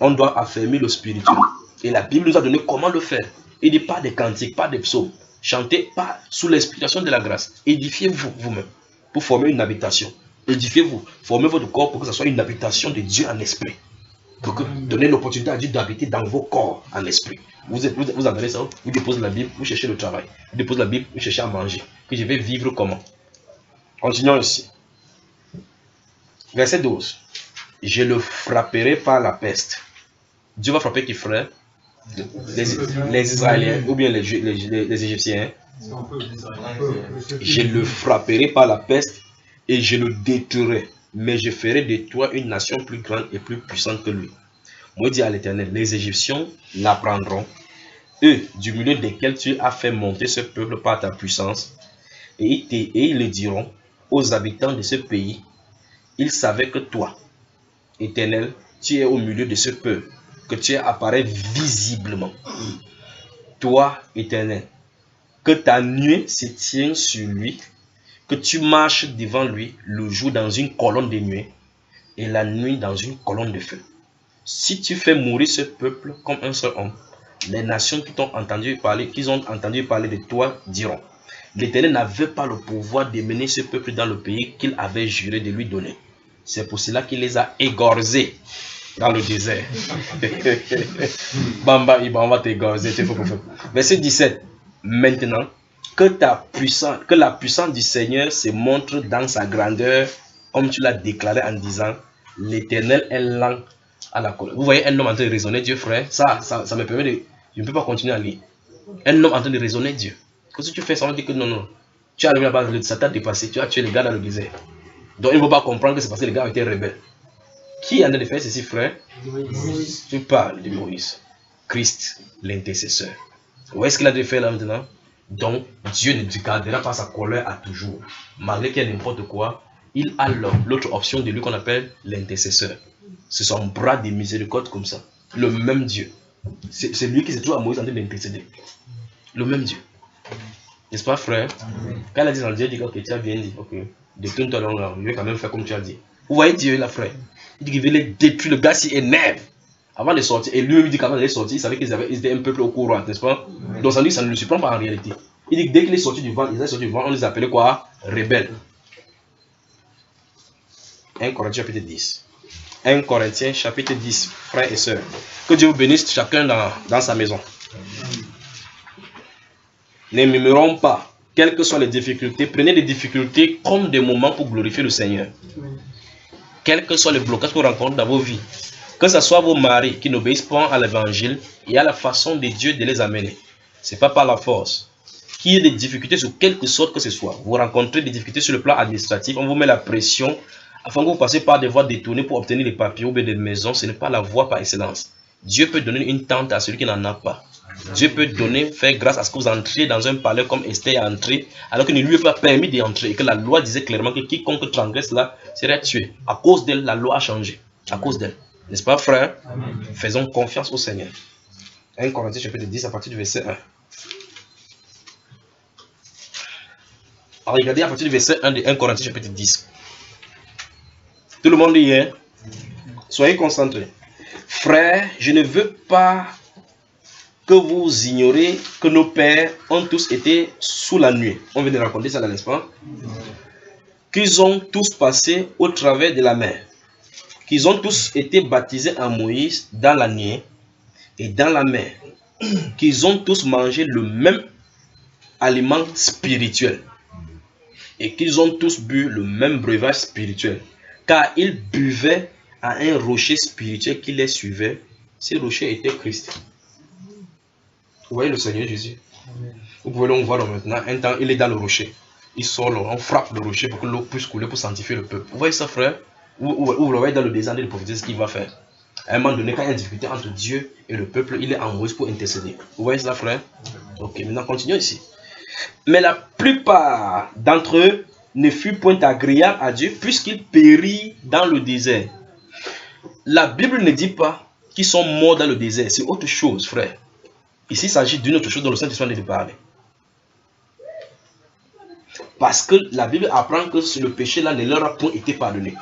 On doit affermir le spirituel. Et la Bible nous a donné comment le faire. Il dit pas des cantiques, pas des psaumes. Chantez pas sous l'inspiration de la grâce. Édifiez-vous vous-même pour former une habitation. Édifiez-vous, formez votre corps pour que ce soit une habitation de Dieu en esprit. Pour que donner l'opportunité à Dieu d'habiter dans vos corps en esprit. Vous entendez ça? Vous déposez la Bible, vous cherchez le travail. Vous déposez la Bible, vous cherchez à manger. Que je vais vivre comment? Continuons ici. Verset 12. Je le frapperai par la peste. Dieu va frapper qui, frère? Les Israéliens ou bien les Égyptiens. Je le frapperai par la peste et je le détruirai. Mais je ferai de toi une nation plus grande et plus puissante que lui. Moi, dit à l'Éternel, les Égyptiens l'apprendront eux, du milieu desquels tu as fait monter ce peuple par ta puissance, et ils le diront aux habitants de ce pays, ils savaient que toi, Éternel, tu es au milieu de ce peuple, que tu apparais visiblement. Toi, Éternel, que ta nuée se tienne sur lui, que tu marches devant lui le jour dans une colonne de nuée et la nuit dans une colonne de feu. Si tu fais mourir ce peuple comme un seul homme, les nations qui ont entendu parler de toi diront, l'Éternel n'avait pas le pouvoir de mener ce peuple dans le pays qu'il avait juré de lui donner. C'est pour cela qu'il les a égorgés dans le désert. Bamba, on va t'égorger. Verset 17. Maintenant, que la puissance du Seigneur se montre dans sa grandeur, comme tu l'as déclaré en disant, l'Éternel est lent à la colère. Vous voyez un homme en train de raisonner Dieu, frère. Ça me permet de... Je ne peux pas continuer à lire. Un homme en train de raisonner Dieu. Qu'est-ce que tu fais? Ça veut dire que non. Tu es arrivé là-bas, ça t'a dépassé. Tu as tué les gars dans le désert. Donc il ne faut pas comprendre que c'est parce que les gars étaient rebelles. Qui est en train de faire ceci, frère? Moïse. Tu parles de Moïse. Christ, l'intercesseur. Vous voyez ce qu'il a dû faire là maintenant? Donc, Dieu ne gardera pas sa colère à toujours. Malgré qu'il y ait n'importe quoi, il a l'autre option de lui qu'on appelle l'intercesseur. C'est son bras de miséricorde comme ça. Le même Dieu. C'est lui qui se trouve à Moïse en train d'intercéder. Le même Dieu. N'est-ce pas, frère? Quand il a dit dans Dieu, il dit ok, tu as bien dit. Ok, détourne-toi donc là. Je vais quand même faire comme tu as dit. Vous voyez Dieu là, frère? Il dit qu'il veut les détruire. Le gars s'y énerve avant de sortir. Et lui, il dit qu'avant d'aller sortir, il savait qu'ils étaient un peuple au courant, n'est-ce pas? Donc ça dit que ça ne le surprend pas en réalité. Il dit que dès qu'il est sorti du vent, on les appelait quoi? Rebelles. 1 Corinthiens chapitre 10. 1 Corinthiens chapitre 10, frères et sœurs. Que Dieu vous bénisse chacun dans sa maison. Ne murmurons pas, quelles que soient les difficultés. Prenez les difficultés comme des moments pour glorifier le Seigneur. Quels que soient les blocages que vous rencontrez dans vos vies. Que ce soit vos maris qui n'obéissent pas à l'évangile et à la façon de Dieu de les amener. Ce n'est pas par la force. Qu'il y ait des difficultés sur quelque sorte que ce soit. Vous rencontrez des difficultés sur le plan administratif, on vous met la pression afin que vous passiez par des voies détournées pour obtenir des papiers ou des maisons. Ce n'est pas la voie par excellence. Dieu peut donner une tente à celui qui n'en a pas. Dieu peut faire grâce à ce que vous entrez dans un palais comme Esther est entrée, alors qu'il ne lui est pas permis d'y entrer et que la loi disait clairement que quiconque transgresse là serait tué. À cause d'elle, la loi a changé. À cause d'elle. N'est-ce pas, frère? Amen. Faisons confiance au Seigneur. 1 Corinthiens chapitre 10 à partir du verset 1. Alors, regardez à partir du verset 1 de 1 Corinthiens chapitre 10. Tout le monde dit, hein? Soyez concentrés. Frères, je ne veux pas que vous ignorez que nos pères ont tous été sous la nuée. On vient de raconter ça, n'est-ce pas? Qu'ils ont tous passé au travers de la mer. Qu'ils ont tous été baptisés en Moïse dans la nuée et dans la mer. Qu'ils ont tous mangé le même aliment spirituel. Et qu'ils ont tous bu le même breuvage spirituel. Car ils buvaient à un rocher spirituel qui les suivait. Ce rocher était Christ. Vous voyez le Seigneur Jésus? Vous pouvez le voir maintenant. Un temps, il est dans le rocher. Il sort, on frappe le rocher pour que l'eau puisse couler pour sanctifier le peuple. Vous voyez ça, frère? Vous le voyez dans le désert de prophétiser ce qu'il va faire. À un moment donné, quand il y a une difficulté entre Dieu et le peuple, il est en Moïse pour intercéder. Vous voyez ça, frère? Ok, maintenant continuons ici. Mais la plupart d'entre eux ne furent point agréables à Dieu puisqu'ils périrent dans le désert. La Bible ne dit pas qu'ils sont morts dans le désert. C'est autre chose, frère. Ici, il s'agit d'une autre chose dont le Saint-Esprit vient de parler. Parce que la Bible apprend que le péché là ne leur a point été pardonné.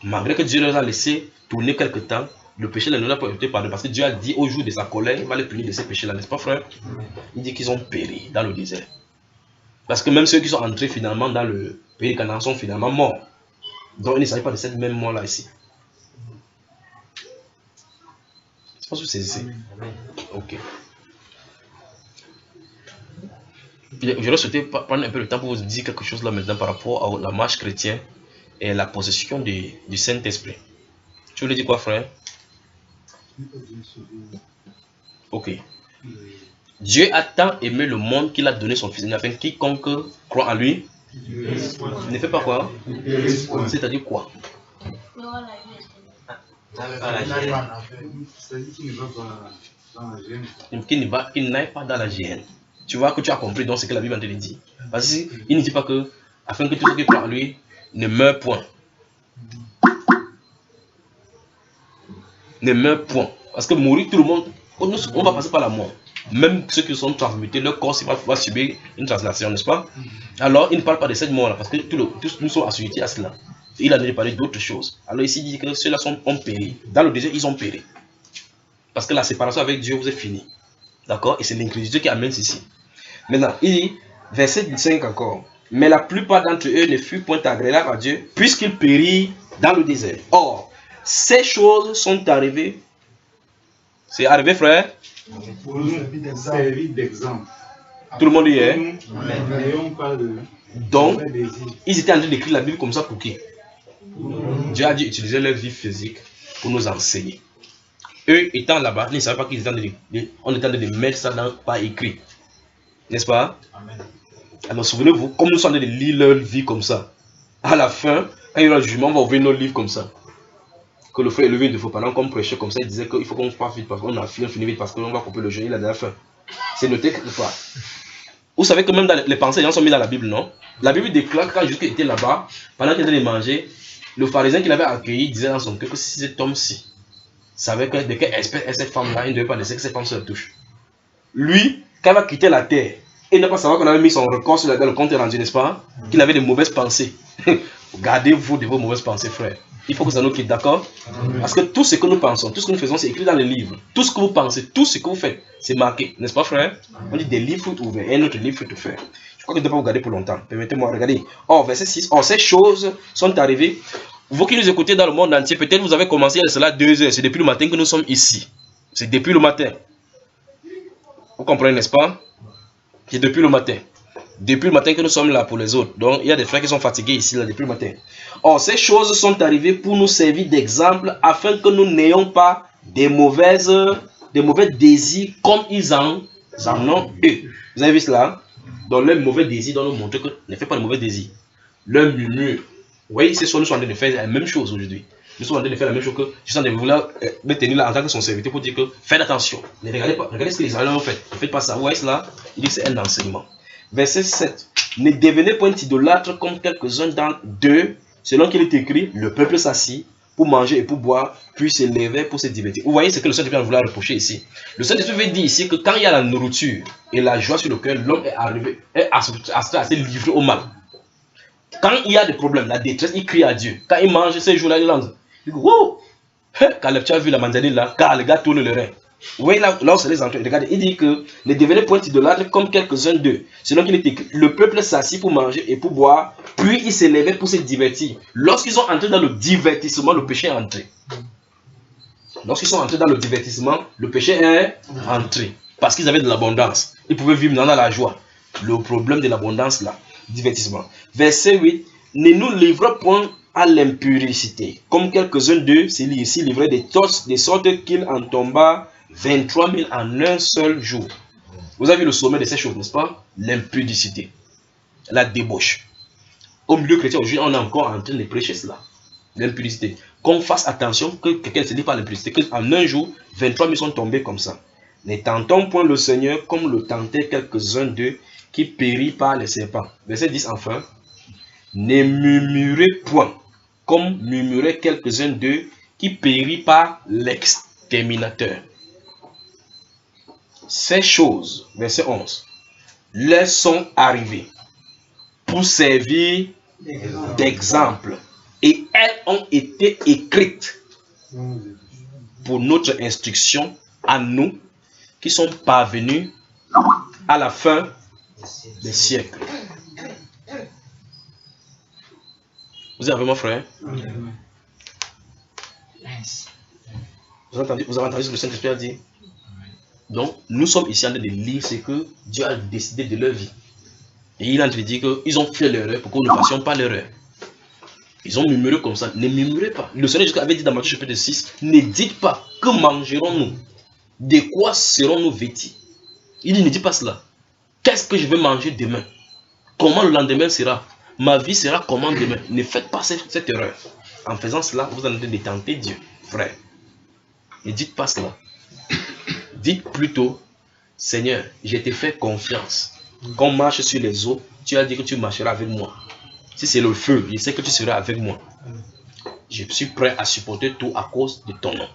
Malgré que Dieu leur a laissé tourner quelque temps, le péché là ne leur a pas été pardonné. Parce que Dieu a dit au jour de sa colère, il va les punir de ces péchés là, n'est-ce pas, frère? Il dit qu'ils ont péri dans le désert. Parce que même ceux qui sont entrés finalement dans le pays de Canaan sont finalement morts. Donc il ne s'agit pas de cette même mort là ici. Je pense que c'est ici. Ok. J'aurais souhaité prendre un peu de temps pour vous dire quelque chose là maintenant par rapport à la marche chrétienne et la possession du Saint-Esprit. Tu voulais dire quoi, frère? Ok. Dieu a tant aimé le monde qu'il a donné son Fils. Afin quiconque croit en lui ne fait pas quoi? C'est-à-dire quoi? Qu'il n'aille pas dans la géhenne. Tu vois que tu as compris donc ce que la Bible te dit. Parce qu'il ne dit pas que, afin que tout ce qui croit en lui ne meure point. Ne meurt point. Parce que mourir, tout le monde, on va passer par la mort. Même ceux qui sont transmutés, leur corps va subir une translation, n'est-ce pas? Alors, il ne parle pas de cette mort-là, parce que tous nous sommes assujettis à cela. Il a déjà parlé d'autres choses. Alors ici, il dit que ceux-là ont péri. Dans le désert, ils ont péri. Parce que la séparation avec Dieu vous est finie. D'accord? Et c'est l'incrédulité qui amène ceci. Maintenant, il dit, verset 5 encore. Mais la plupart d'entre eux ne furent point agréables à Dieu, puisqu'ils périrent dans le désert. Or, ces choses sont arrivées. C'est arrivé, frère? Pour nous servir d'exemple. Tout le monde y est? N'ayons pas de... Donc, ils étaient en train d'écrire la Bible comme ça pour qui? Dieu a dit utiliser leur vie physique pour nous enseigner. Eux étant là-bas, ils ne savaient pas qu'ils étaient en train de mettre ça par écrit. N'est-ce pas? Amen. Alors souvenez-vous, comme nous sommes en train de lire leur vie comme ça, à la fin, quand il y aura le jugement, on va ouvrir nos livres comme ça. Que le frère élevé ne faut pas, pendant qu'on prêchait comme ça, il disait qu'il faut qu'on fasse vite parce qu'on a fini vite parce qu'on va couper le jeûne, il a déjà faim. C'est noté quelque part. Vous savez que même dans les pensées, les gens sont mis dans la Bible, non? La Bible déclare que quand Jésus était là-bas, pendant qu'il était de manger, le pharisien qui l'avait accueilli disait dans son cœur que si cet homme-ci savait que de quelle espèce est cette femme-là, il ne devait pas laisser que cette femme se la touche. Lui, quand il va quitter la terre, il ne pas savoir qu'on avait mis son record sur le compte rendu, n'est-ce pas? Qu'il avait de mauvaises pensées. Gardez-vous de vos mauvaises pensées, frère. Il faut que ça nous quitte, d'accord? Parce que tout ce que nous pensons, tout ce que nous faisons, c'est écrit dans les livres. Tout ce que vous pensez, tout ce que vous faites, c'est marqué, n'est-ce pas, frère? On dit des livres ouverts et un autre livre ouvert. Je crois que je ne dois pas vous garder pour longtemps. Permettez-moi, regardez. Or, verset 6, or, ces choses sont arrivées. Vous qui nous écoutez dans le monde entier, peut-être vous avez commencé à cela 2 heures. C'est depuis le matin que nous sommes ici. C'est depuis le matin. Vous comprenez, n'est-ce pas? C'est depuis le matin. Depuis le matin que nous sommes là pour les autres. Donc, il y a des frères qui sont fatigués ici, là, depuis le matin. Or, ces choses sont arrivées pour nous servir d'exemple, afin que nous n'ayons pas des mauvais désirs comme ils en ont eux. Vous avez vu cela? Donc, leur mauvais désir doit nous montrer que ne faites pas de mauvais désirs. Leur murmure. Vous voyez, c'est soit nous sommes en train de faire la même chose aujourd'hui. Nous sommes en train de faire la même chose que je suis en train de vouloir me tenir là en tant que son serviteur pour dire que faites attention. Ne regardez pas, regardez ce que les Israéliens ont fait. Ne faites pas ça. Vous voyez cela? Il dit que c'est un enseignement. Verset 7. Ne devenez point idolâtres comme quelques-uns d'eux, selon qu'il est écrit, le peuple s'assit pour manger et pour boire, puis se lever pour se divertir. Vous voyez ce que le Saint-Esprit vouloir reprocher ici. Le Saint-Esprit veut dire ici que quand il y a la nourriture et la joie sur le cœur, l'homme est assez livré au mal. Quand il y a des problèmes, la détresse, il crie à Dieu. Quand il mange ces jours-là, il lance. Il dit, wow! Quand tu as vu la mandarine là, car le gars tourne le rein. Vous voyez là on se les entend. Regardez, il dit que ne devenez point idolâtres comme quelques-uns d'eux. Selon qu'il est écrit, le peuple s'assit pour manger et pour boire, puis il s'élevait pour se divertir. Lorsqu'ils sont entrés dans le divertissement, le péché est entré. Lorsqu'ils sont entrés dans le divertissement, le péché est entré. Parce qu'ils avaient de l'abondance. Ils pouvaient vivre dans la joie. Le problème de l'abondance là, divertissement. Verset 8, ne nous livrons point à l'impudicité, comme quelques-uns d'eux s'y livraient de sorte qu'il en tomba 23 000 en un seul jour. Vous avez le sommet de ces choses, n'est-ce pas? L'impudicité, la débauche. Au milieu chrétien, aujourd'hui, on est encore en train de prêcher cela. L'impudicité. Qu'on fasse attention que quelqu'un ne se dit pas l'impudicité, qu'en un jour, 23 000 sont tombés comme ça. Ne tentons point le Seigneur comme le tentaient quelques-uns d'eux qui périt par les serpents. Verset 10 enfin. Ne murmurez point comme murmuraient quelques-uns d'eux qui périt par l'exterminateur. Ces choses, verset 11, leur sont arrivées pour servir d'exemple et elles ont été écrites pour notre instruction à nous qui sommes parvenus à la fin des siècles. Vous avez mon frère? Vous avez entendu ce que le Saint-Esprit a dit? Donc, nous sommes ici en train de lire ce que Dieu a décidé de leur vie. Et il est en train de dire qu'ils ont fait l'erreur pour que nous ne fassions pas l'erreur. Ils ont murmuré comme ça. Ne murmurez pas. Le Seigneur Jésus avait dit dans Matthieu chapitre 6, ne dites pas que mangerons-nous? De quoi serons-nous vêtus? Il dit, ne dites pas cela. Qu'est-ce que je vais manger demain? Comment le lendemain sera? Ma vie sera comment demain? Ne faites pas cette erreur. En faisant cela, vous allez tenter Dieu, frère. Ne dites pas cela. Dites plutôt, Seigneur, je t'ai fait confiance. Quand on marche sur les eaux, tu as dit que tu marcheras avec moi. Si c'est le feu, je sais que tu seras avec moi. Je suis prêt à supporter tout à cause de ton nom.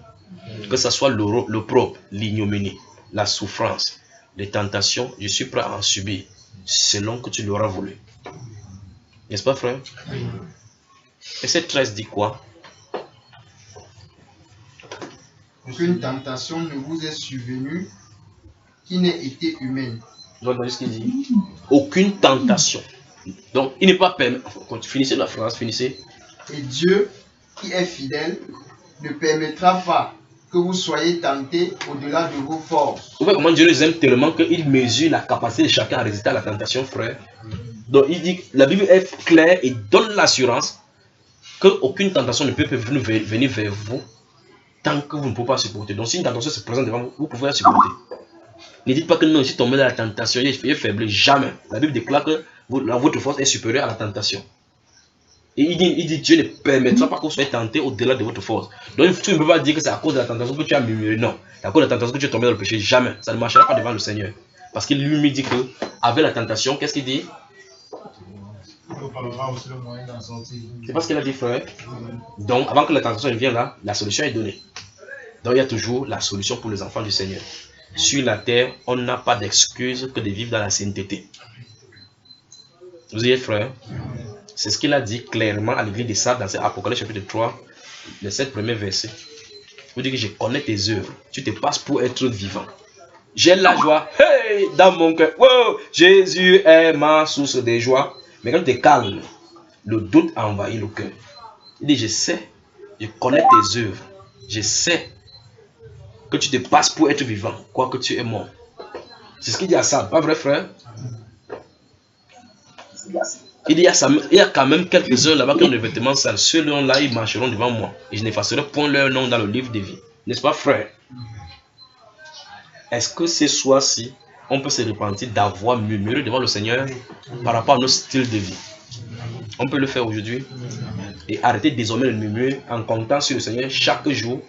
Que ce soit l'opprobre, l'ignominie, la souffrance, les tentations, je suis prêt à en subir selon que tu l'auras voulu. N'est-ce pas, frère? Et cette 13 dit quoi? Aucune tentation ne vous est survenue qui n'ait été humaine. Vous entendez ce qu'il dit? Aucune tentation. Donc, il n'est pas permis. Finissez la phrase, finissez. Et Dieu, qui est fidèle, ne permettra pas que vous soyez tentés au-delà de vos forces. Vous voyez comment Dieu nous aime tellement qu'il mesure la capacité de chacun à résister à la tentation, frère. Donc, il dit, la Bible est claire et donne l'assurance qu'aucune tentation ne peut venir vers vous tant que vous ne pouvez pas supporter. Donc, si une tentation se présente devant vous, vous pouvez la supporter. Ne dites pas que non, je suis tombé dans la tentation, je suis faible. Jamais. La Bible déclare que votre force est supérieure à la tentation. Et il dit Dieu ne permettra pas que vous soyez tenté au-delà de votre force. Donc, tu ne peux pas dire que c'est à cause de la tentation que tu as murmuré. Non. C'est à cause de la tentation que tu es tombé dans le péché. Jamais. Ça ne marchera pas devant le Seigneur. Parce qu'il lui dit que, avec la tentation, qu'est-ce qu'il dit? C'est pas ce qu'il a dit, frère. Donc, avant que la tentation vienne là, la solution est donnée. Donc, il y a toujours la solution pour les enfants du Seigneur. Sur la terre, on n'a pas d'excuse que de vivre dans la sainteté. Vous voyez, frère? C'est ce qu'il a dit clairement à l'église de Sardes dans Apocalypse chapitre 3, les 7 premiers versets. Il dit que je connais tes œuvres. Tu te passes pour être vivant. J'ai la joie, hey, dans mon cœur. Wow, Jésus est ma source de joie. Mais quand tu es calme, le doute a envahi le cœur. Il dit, je sais, je connais tes œuvres. Je sais que tu te passes pour être vivant, quoique tu es mort. C'est ce qu'il dit à Sardes, pas vrai, frère? Il dit, il y a quand même quelques heures là-bas qui ont des vêtements sales. Ceux-là, ils marcheront devant moi. Et je n'effacerai point leur nom dans le livre de vie. N'est-ce pas, frère? Est-ce que ce soir-ci, on peut se repentir d'avoir murmuré devant le Seigneur par rapport à notre style de vie? On peut le faire aujourd'hui. Et arrêter désormais de murmurer en comptant sur le Seigneur chaque jour.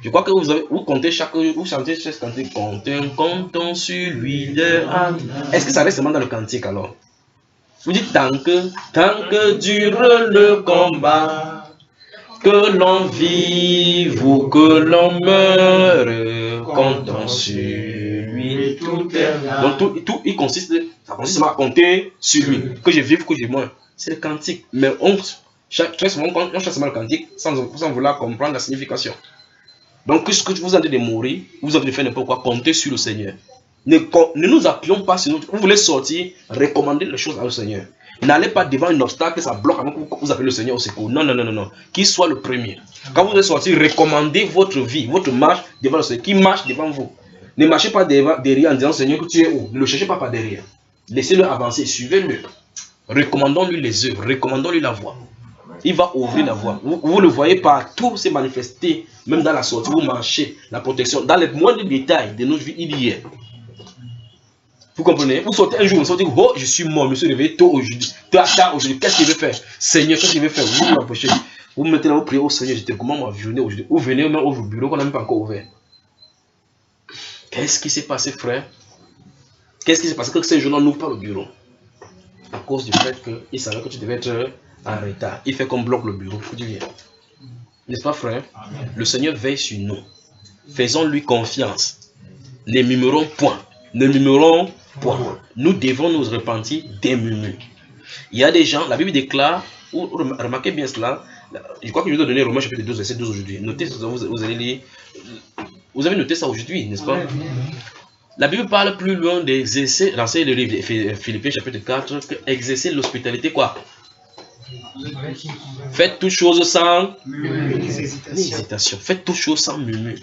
Je crois que vous comptez chaque jour, vous chantez ce cantique, comptons sur lui. Est-ce que ça reste seulement dans le cantique alors? Vous dites tant que dure le combat, que l'on vive ou que l'on meure, comptons sur lui. Tout est là. Donc ça consiste à compter sur lui. Que je vive, que je meure. C'est le cantique. Mais on chante seulement le cantique sans vouloir comprendre la signification. Donc, ce que vous avez de mourir, vous avez de faire n'importe quoi, comptez sur le Seigneur. Ne nous appuyons pas sur nous. Vous voulez sortir, recommandez les choses au Seigneur. N'allez pas devant un obstacle, ça bloque avant que vous appelez le Seigneur au secours. Non, non, non, non, non. Qu'il soit le premier. Quand vous allez sortir, recommandez votre vie, votre marche devant le Seigneur. Qui marche devant vous. Ne marchez pas derrière en disant Seigneur que tu es où. Ne le cherchez pas par derrière. Laissez-le avancer, suivez-le. Recommandons-lui les œuvres, recommandons-lui la voie. Il va ouvrir la voie. Vous le voyez partout se manifester, même dans la sortie, vous marchez, la protection. Dans les moindres détails de nos vies, il y est. Vous comprenez? Vous sortez un jour, vous sortez, oh, je suis mort, je me suis réveillé tôt aujourd'hui, tard aujourd'hui, qu'est-ce qu'il veut faire? Seigneur, qu'est-ce qu'il veut faire? Vous m'empêchez. Vous me mettez là, vous priez au Seigneur, je te recommande ma journée aujourd'hui. Vous venez même au bureau qu'on n'a même pas encore ouvert. Qu'est-ce qui s'est passé, frère? Qu'est-ce qui s'est passé que ces jours-là n'ouvrent pas le bureau? À cause du fait qu'il savait que tu devais être en retard. Il fait qu'on bloque le bureau, faut dire. N'est-ce pas, frère? Le Seigneur veille sur nous. Faisons-lui confiance. Ne murmurons point. Ne murmurons point. Nous devons nous repentir des murmures. Il y a des gens, la Bible déclare, remarquez bien cela, je crois que je vous ai donné Romains chapitre 12, verset 12 aujourd'hui. Notez ça, vous allez lire. Vous avez noté ça aujourd'hui, n'est-ce pas? La Bible parle plus loin d'exercer, renseigne le livre de Philippiens chapitre 4, que exercer l'hospitalité quoi? Faites toutes choses sans hésitation. Faites toutes choses sans murmure.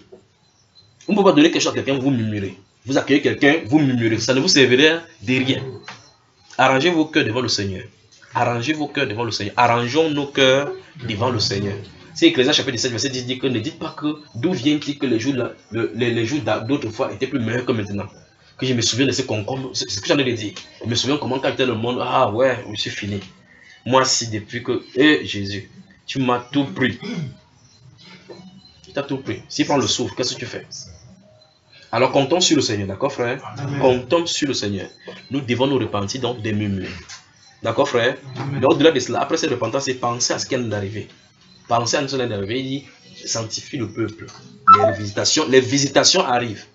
On ne peut pas donner quelque chose à quelqu'un, vous murmurez. Vous accueillez quelqu'un, vous murmurez. Ça ne vous servira de rien. Arrangez vos cœurs devant le Seigneur. Arrangez vos cœurs devant le Seigneur. Arrangeons nos cœurs devant le Seigneur. C'est Ecclésiaste chapitre 17, verset 10 dit que ne dites pas que d'où vient-il que les jours d'autrefois étaient plus meilleurs que maintenant. Que je me souviens de ce concombre, c'est ce que j'en ai dit. Je me souviens comment quand était le monde, ah ouais, je suis fini. Moi si depuis que, Jésus, tu m'as tout pris. Tu as tout pris. S'il prend le souffle, qu'est-ce que tu fais? Alors comptons sur le Seigneur, d'accord frère? Comptons sur le Seigneur. Nous devons nous repentir donc des murmures. D'accord frère? Mais au-delà de cela, après cette repentance, c'est penser à ce qui vient d'arriver. Penser à ce qui vient d'arriver, il dit, sanctifie le peuple. Les visitations arrivent.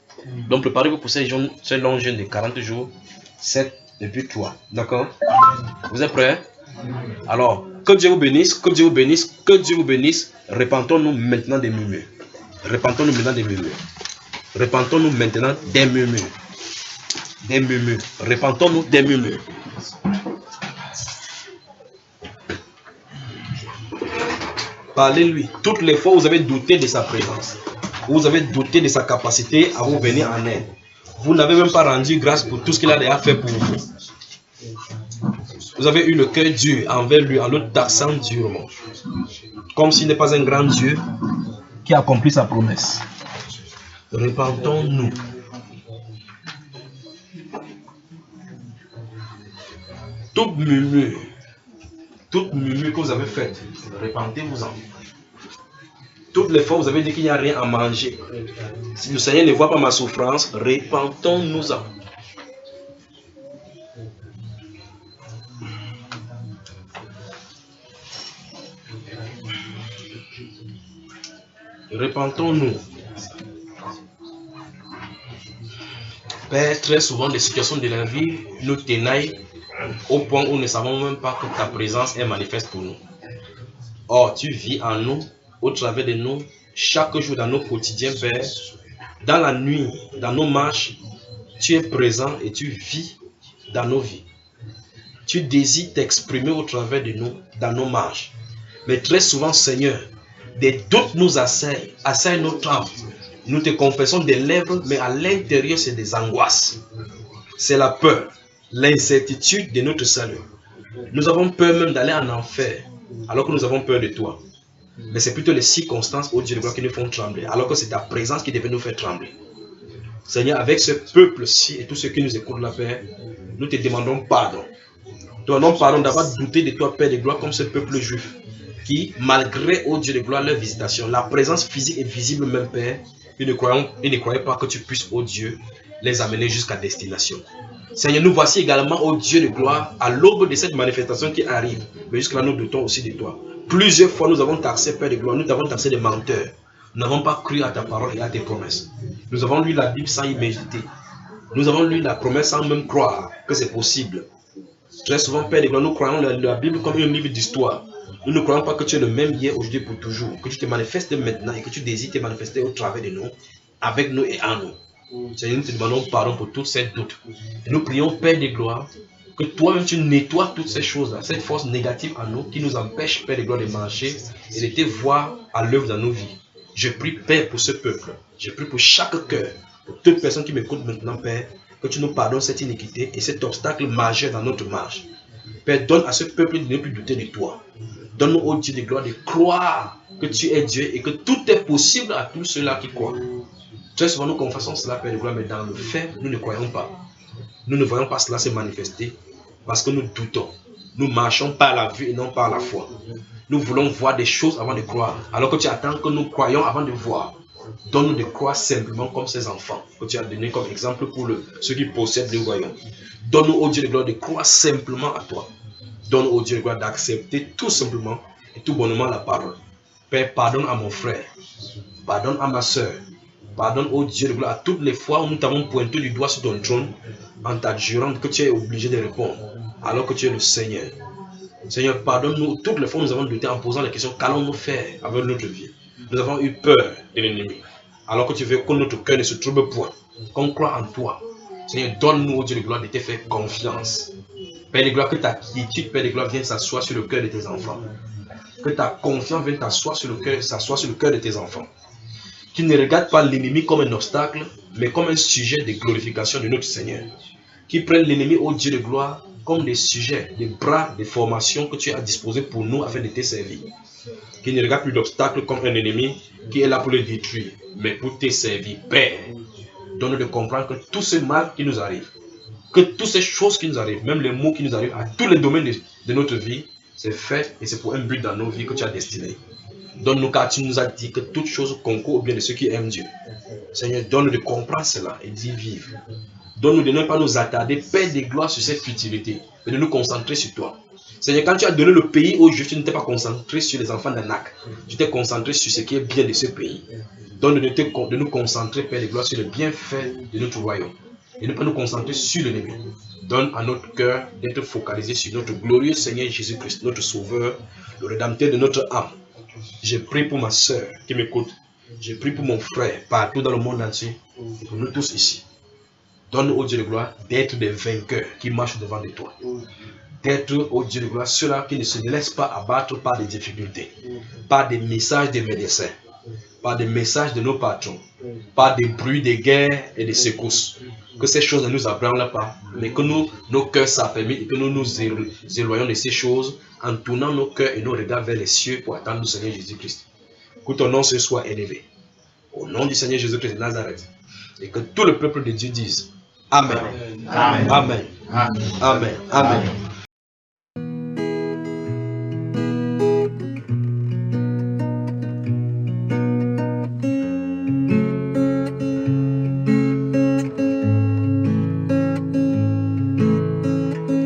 Donc préparez-vous pour ce long jeûne de 40 jours, 7 et puis 3. D'accord? Vous êtes prêts? Alors, que Dieu vous bénisse, que Dieu vous bénisse, que Dieu vous bénisse. Repentons-nous maintenant des murmures. Repentons-nous maintenant des murmures. Repentons-nous maintenant des murmures. Des murmures. Repentons-nous des murmures. Parlez-lui. Toutes les fois où vous avez douté de sa présence, vous avez douté de sa capacité à vous venir en aide, vous n'avez même pas rendu grâce pour tout ce qu'il a déjà fait pour vous. Vous avez eu le cœur dur envers lui en le taxant durement. Comme s'il n'est pas un grand Dieu qui a accompli sa promesse. Repentons-nous. Toute murmure que vous avez faite, repentez-vous-en. Toutes les fois où vous avez dit qu'il n'y a rien à manger, si le Seigneur ne voit pas ma souffrance, repentons-nous-en. Repentons-nous. Père, très souvent, les situations de la vie nous tenaillent au point où nous ne savons même pas que ta présence est manifeste pour nous. Or, tu vis en nous, au travers de nous, chaque jour dans nos quotidiens, Père. Dans la nuit, dans nos marches, tu es présent et tu vis dans nos vies. Tu désires t'exprimer au travers de nous, dans nos marches. Mais très souvent, Seigneur, des doutes nous assaillent notre âme. Nous te confessons des lèvres, mais à l'intérieur, c'est des angoisses. C'est la peur, l'incertitude de notre salut. Nous avons peur même d'aller en enfer, alors que nous avons peur de toi. Mais c'est plutôt les circonstances, ô Dieu de gloire, qui nous font trembler, alors que c'est ta présence qui devait nous faire trembler. Seigneur, avec ce peuple-ci et tous ceux qui nous écoutent la Père, nous te demandons pardon. Donnons pardon d'avoir douté de toi, Père de gloire, comme ce peuple juif, qui, malgré, ô Dieu de gloire, leur visitation, la présence physique et visible même, Père, ils ne croyaient pas que tu puisses, ô Dieu, les amener jusqu'à destination. Seigneur, nous voici également, ô Dieu de gloire, à l'aube de cette manifestation qui arrive. Mais jusque-là, nous doutons aussi de toi. Plusieurs fois, nous avons taxé, Père de gloire, nous t'avons taxé de menteurs. Nous n'avons pas cru à ta parole et à tes promesses. Nous avons lu la Bible sans y méditer. Nous avons lu la promesse sans même croire que c'est possible. Très souvent, Père de gloire, nous croyons la Bible comme un livre d'histoire. Nous ne croyons pas que tu es le même hier, aujourd'hui, pour toujours. Que tu te manifestes maintenant et que tu désires te manifester au travers de nous, avec nous et en nous. Seigneur, nous te demandons pardon pour toutes ces doutes. Et nous prions, Père de gloire, que toi-même tu nettoies toutes ces choses-là, cette force négative en nous qui nous empêche, Père de gloire, de marcher et de te voir à l'œuvre dans nos vies. Je prie, Père, pour ce peuple. Je prie pour chaque cœur, pour toute personne qui m'écoute maintenant, Père, que tu nous pardonnes cette iniquité et cet obstacle majeur dans notre marche. Père, donne à ce peuple de ne plus douter de toi. Donne-nous, ô Dieu de gloire, de croire que tu es Dieu et que tout est possible à tous ceux-là qui croient. Très souvent, nous confessons cela, Père de gloire, mais dans le fait, nous ne croyons pas. Nous ne voyons pas cela se manifester parce que nous doutons. Nous marchons par la vue et non par la foi. Nous voulons voir des choses avant de croire, alors que tu attends que nous croyons avant de voir. Donne-nous de croire simplement comme ces enfants que tu as donné comme exemple pour ceux qui possèdent le royaume. Donne-nous, ô Dieu de gloire, de croire simplement à toi. Donne, ô Dieu de gloire, d'accepter tout simplement et tout bonnement la parole. Père, pardonne à mon frère. Pardonne à ma soeur. Pardonne, ô Dieu de gloire, à toutes les fois où nous t'avons pointé du doigt sur ton trône en t'adjurant que tu es obligé de répondre alors que tu es le Seigneur. Seigneur, pardonne-nous toutes les fois où nous avons douté en posant la question qu'allons-nous faire avec notre vie. Nous avons eu peur de l'ennemi alors que tu veux que notre cœur ne se trouble point, qu'on croit en toi. Seigneur, donne-nous, ô Dieu de gloire, de te faire confiance. Père de gloire, que ta quiétude, Père de gloire, vienne s'asseoir sur le cœur de tes enfants. Que ta confiance vienne s'asseoir sur le cœur de tes enfants. Qui ne regarde pas l'ennemi comme un obstacle, mais comme un sujet de glorification de notre Seigneur. Qui prennent l'ennemi, ô Dieu de gloire, comme des sujets, des bras, des formations que tu as disposés pour nous afin de te servir. Qui ne regarde plus l'obstacle comme un ennemi qui est là pour le détruire, mais pour te servir. Père, donne-nous de comprendre que tout ce mal qui nous arrive, que toutes ces choses qui nous arrivent, même les maux qui nous arrivent à tous les domaines de notre vie, c'est fait et c'est pour un but dans nos vies que tu as destiné. Donne-nous, car tu nous as dit que toutes choses concourent au bien de ceux qui aiment Dieu. Seigneur, donne-nous de comprendre cela et d'y vivre. Donne-nous de ne pas nous attarder, Père de gloire, sur cette futilité, mais de nous concentrer sur toi. Seigneur, quand tu as donné le pays aux Juifs, tu ne t'es pas concentré sur les enfants d'Anak. Tu t'es concentré sur ce qui est bien de ce pays. Donne-nous de nous concentrer, Père de gloire, sur le bienfait de notre royaume. Et ne pas nous concentrer sur l'ennemi. Donne à notre cœur d'être focalisé sur notre glorieux Seigneur Jésus-Christ, notre Sauveur, le Rédempteur de notre âme. Je prie pour ma soeur qui m'écoute. Je prie pour mon frère partout dans le monde entier et pour nous tous ici. Donne au Dieu de gloire d'être des vainqueurs qui marchent devant de toi. D'être au Dieu de gloire ceux-là qui ne se laissent pas abattre par des difficultés, par des messages des médecins, par des messages de nos patrons, par des bruits de guerre et des secousses. Que ces choses ne nous abranlent pas, mais que nos cœurs s'affermissent et que nous nous éloignons de ces choses en tournant nos cœurs et nos regards vers les cieux pour attendre le Seigneur Jésus-Christ. Que ton nom ce soit élevé. Au nom du Seigneur Jésus-Christ de Nazareth. Et que tout le peuple de Dieu dise Amen. Amen. Amen. Amen. Amen. Amen.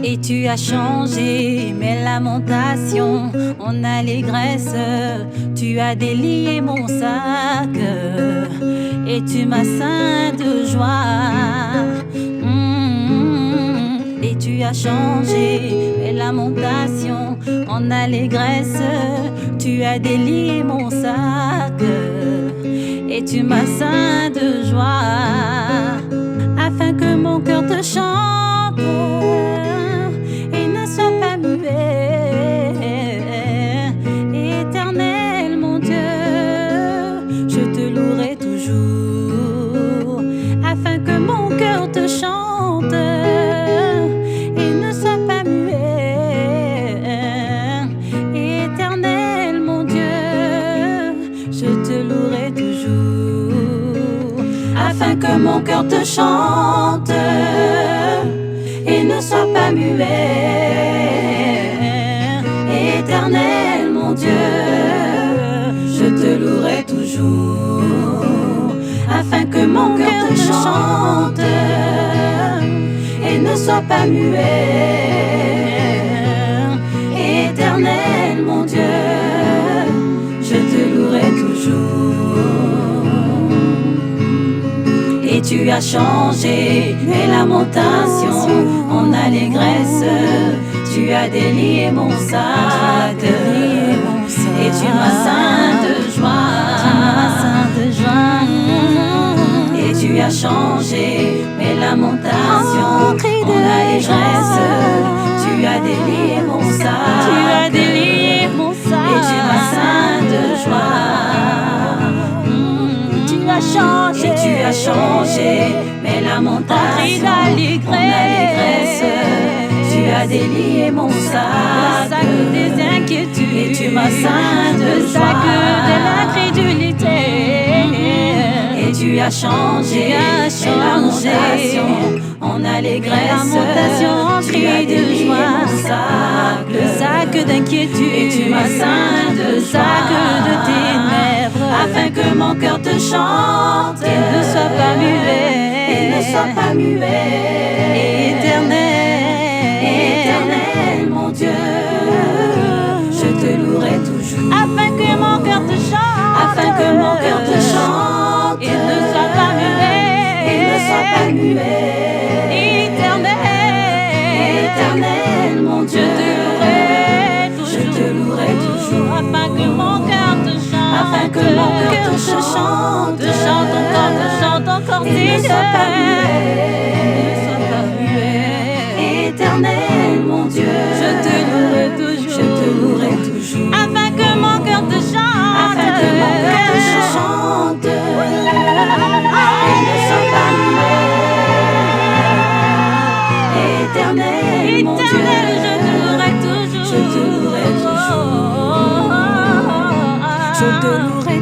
Et tu as changé mes lamentations en allégresse. Tu as délié mon sac et tu m'as ceint de joie. Et tu as changé mes lamentations en allégresse. Tu as délié mon sac et tu m'as ceint de joie. Afin que mon cœur te chante et ne soit pas muet. Éternel mon Dieu, je te louerai toujours. Afin que mon cœur te chante et ne soit pas muet. Éternel mon Dieu, je te louerai toujours. Afin que mon cœur te chante et ne sois pas muet. Éternel mon Dieu, je te louerai toujours. Afin que mon cœur te chante et ne sois pas muet. Éternel mon Dieu, je te louerai toujours. Et tu as changé mes lamentations en allégresse. Tu as délié mon sac et tu m'as ceint de joie. Et tu as changé mes lamentations en allégresse. Tu as délié mon sac et tu m'as ceint de joie. Et tu as changé mes lamentations en allégresse. Tu as délié mon sac des inquiétudes et tu m'as ceint de joie. De l'incrédulité. Et tu as changé mes lamentations en allégresse. Tu as délié mon sac, le sac d'inquiétude et tu m'as ceint de sac de ténèbres. Afin que mon cœur te chante et ne soit pas muet. Et ne soit pas muet. Éternel mon Dieu, je te louerai toujours. Afin que mon cœur te chante. Afin que mon cœur te chante et ne soit pas muet. Et ne soit pas muet. Éternel mon Dieu, je te louerai toujours. Afin que mon cœur te chante. Afin que mon cœur te chante encore, et ne sois pas muet. Éternel mon Dieu, je te louerai toujours. Afin que mon cœur te chante. Afin que mon cœur te chante et ne sois pas muet. Éternel mon Dieu, je te louerai toujours. Je te louerai toujours. Je te louerai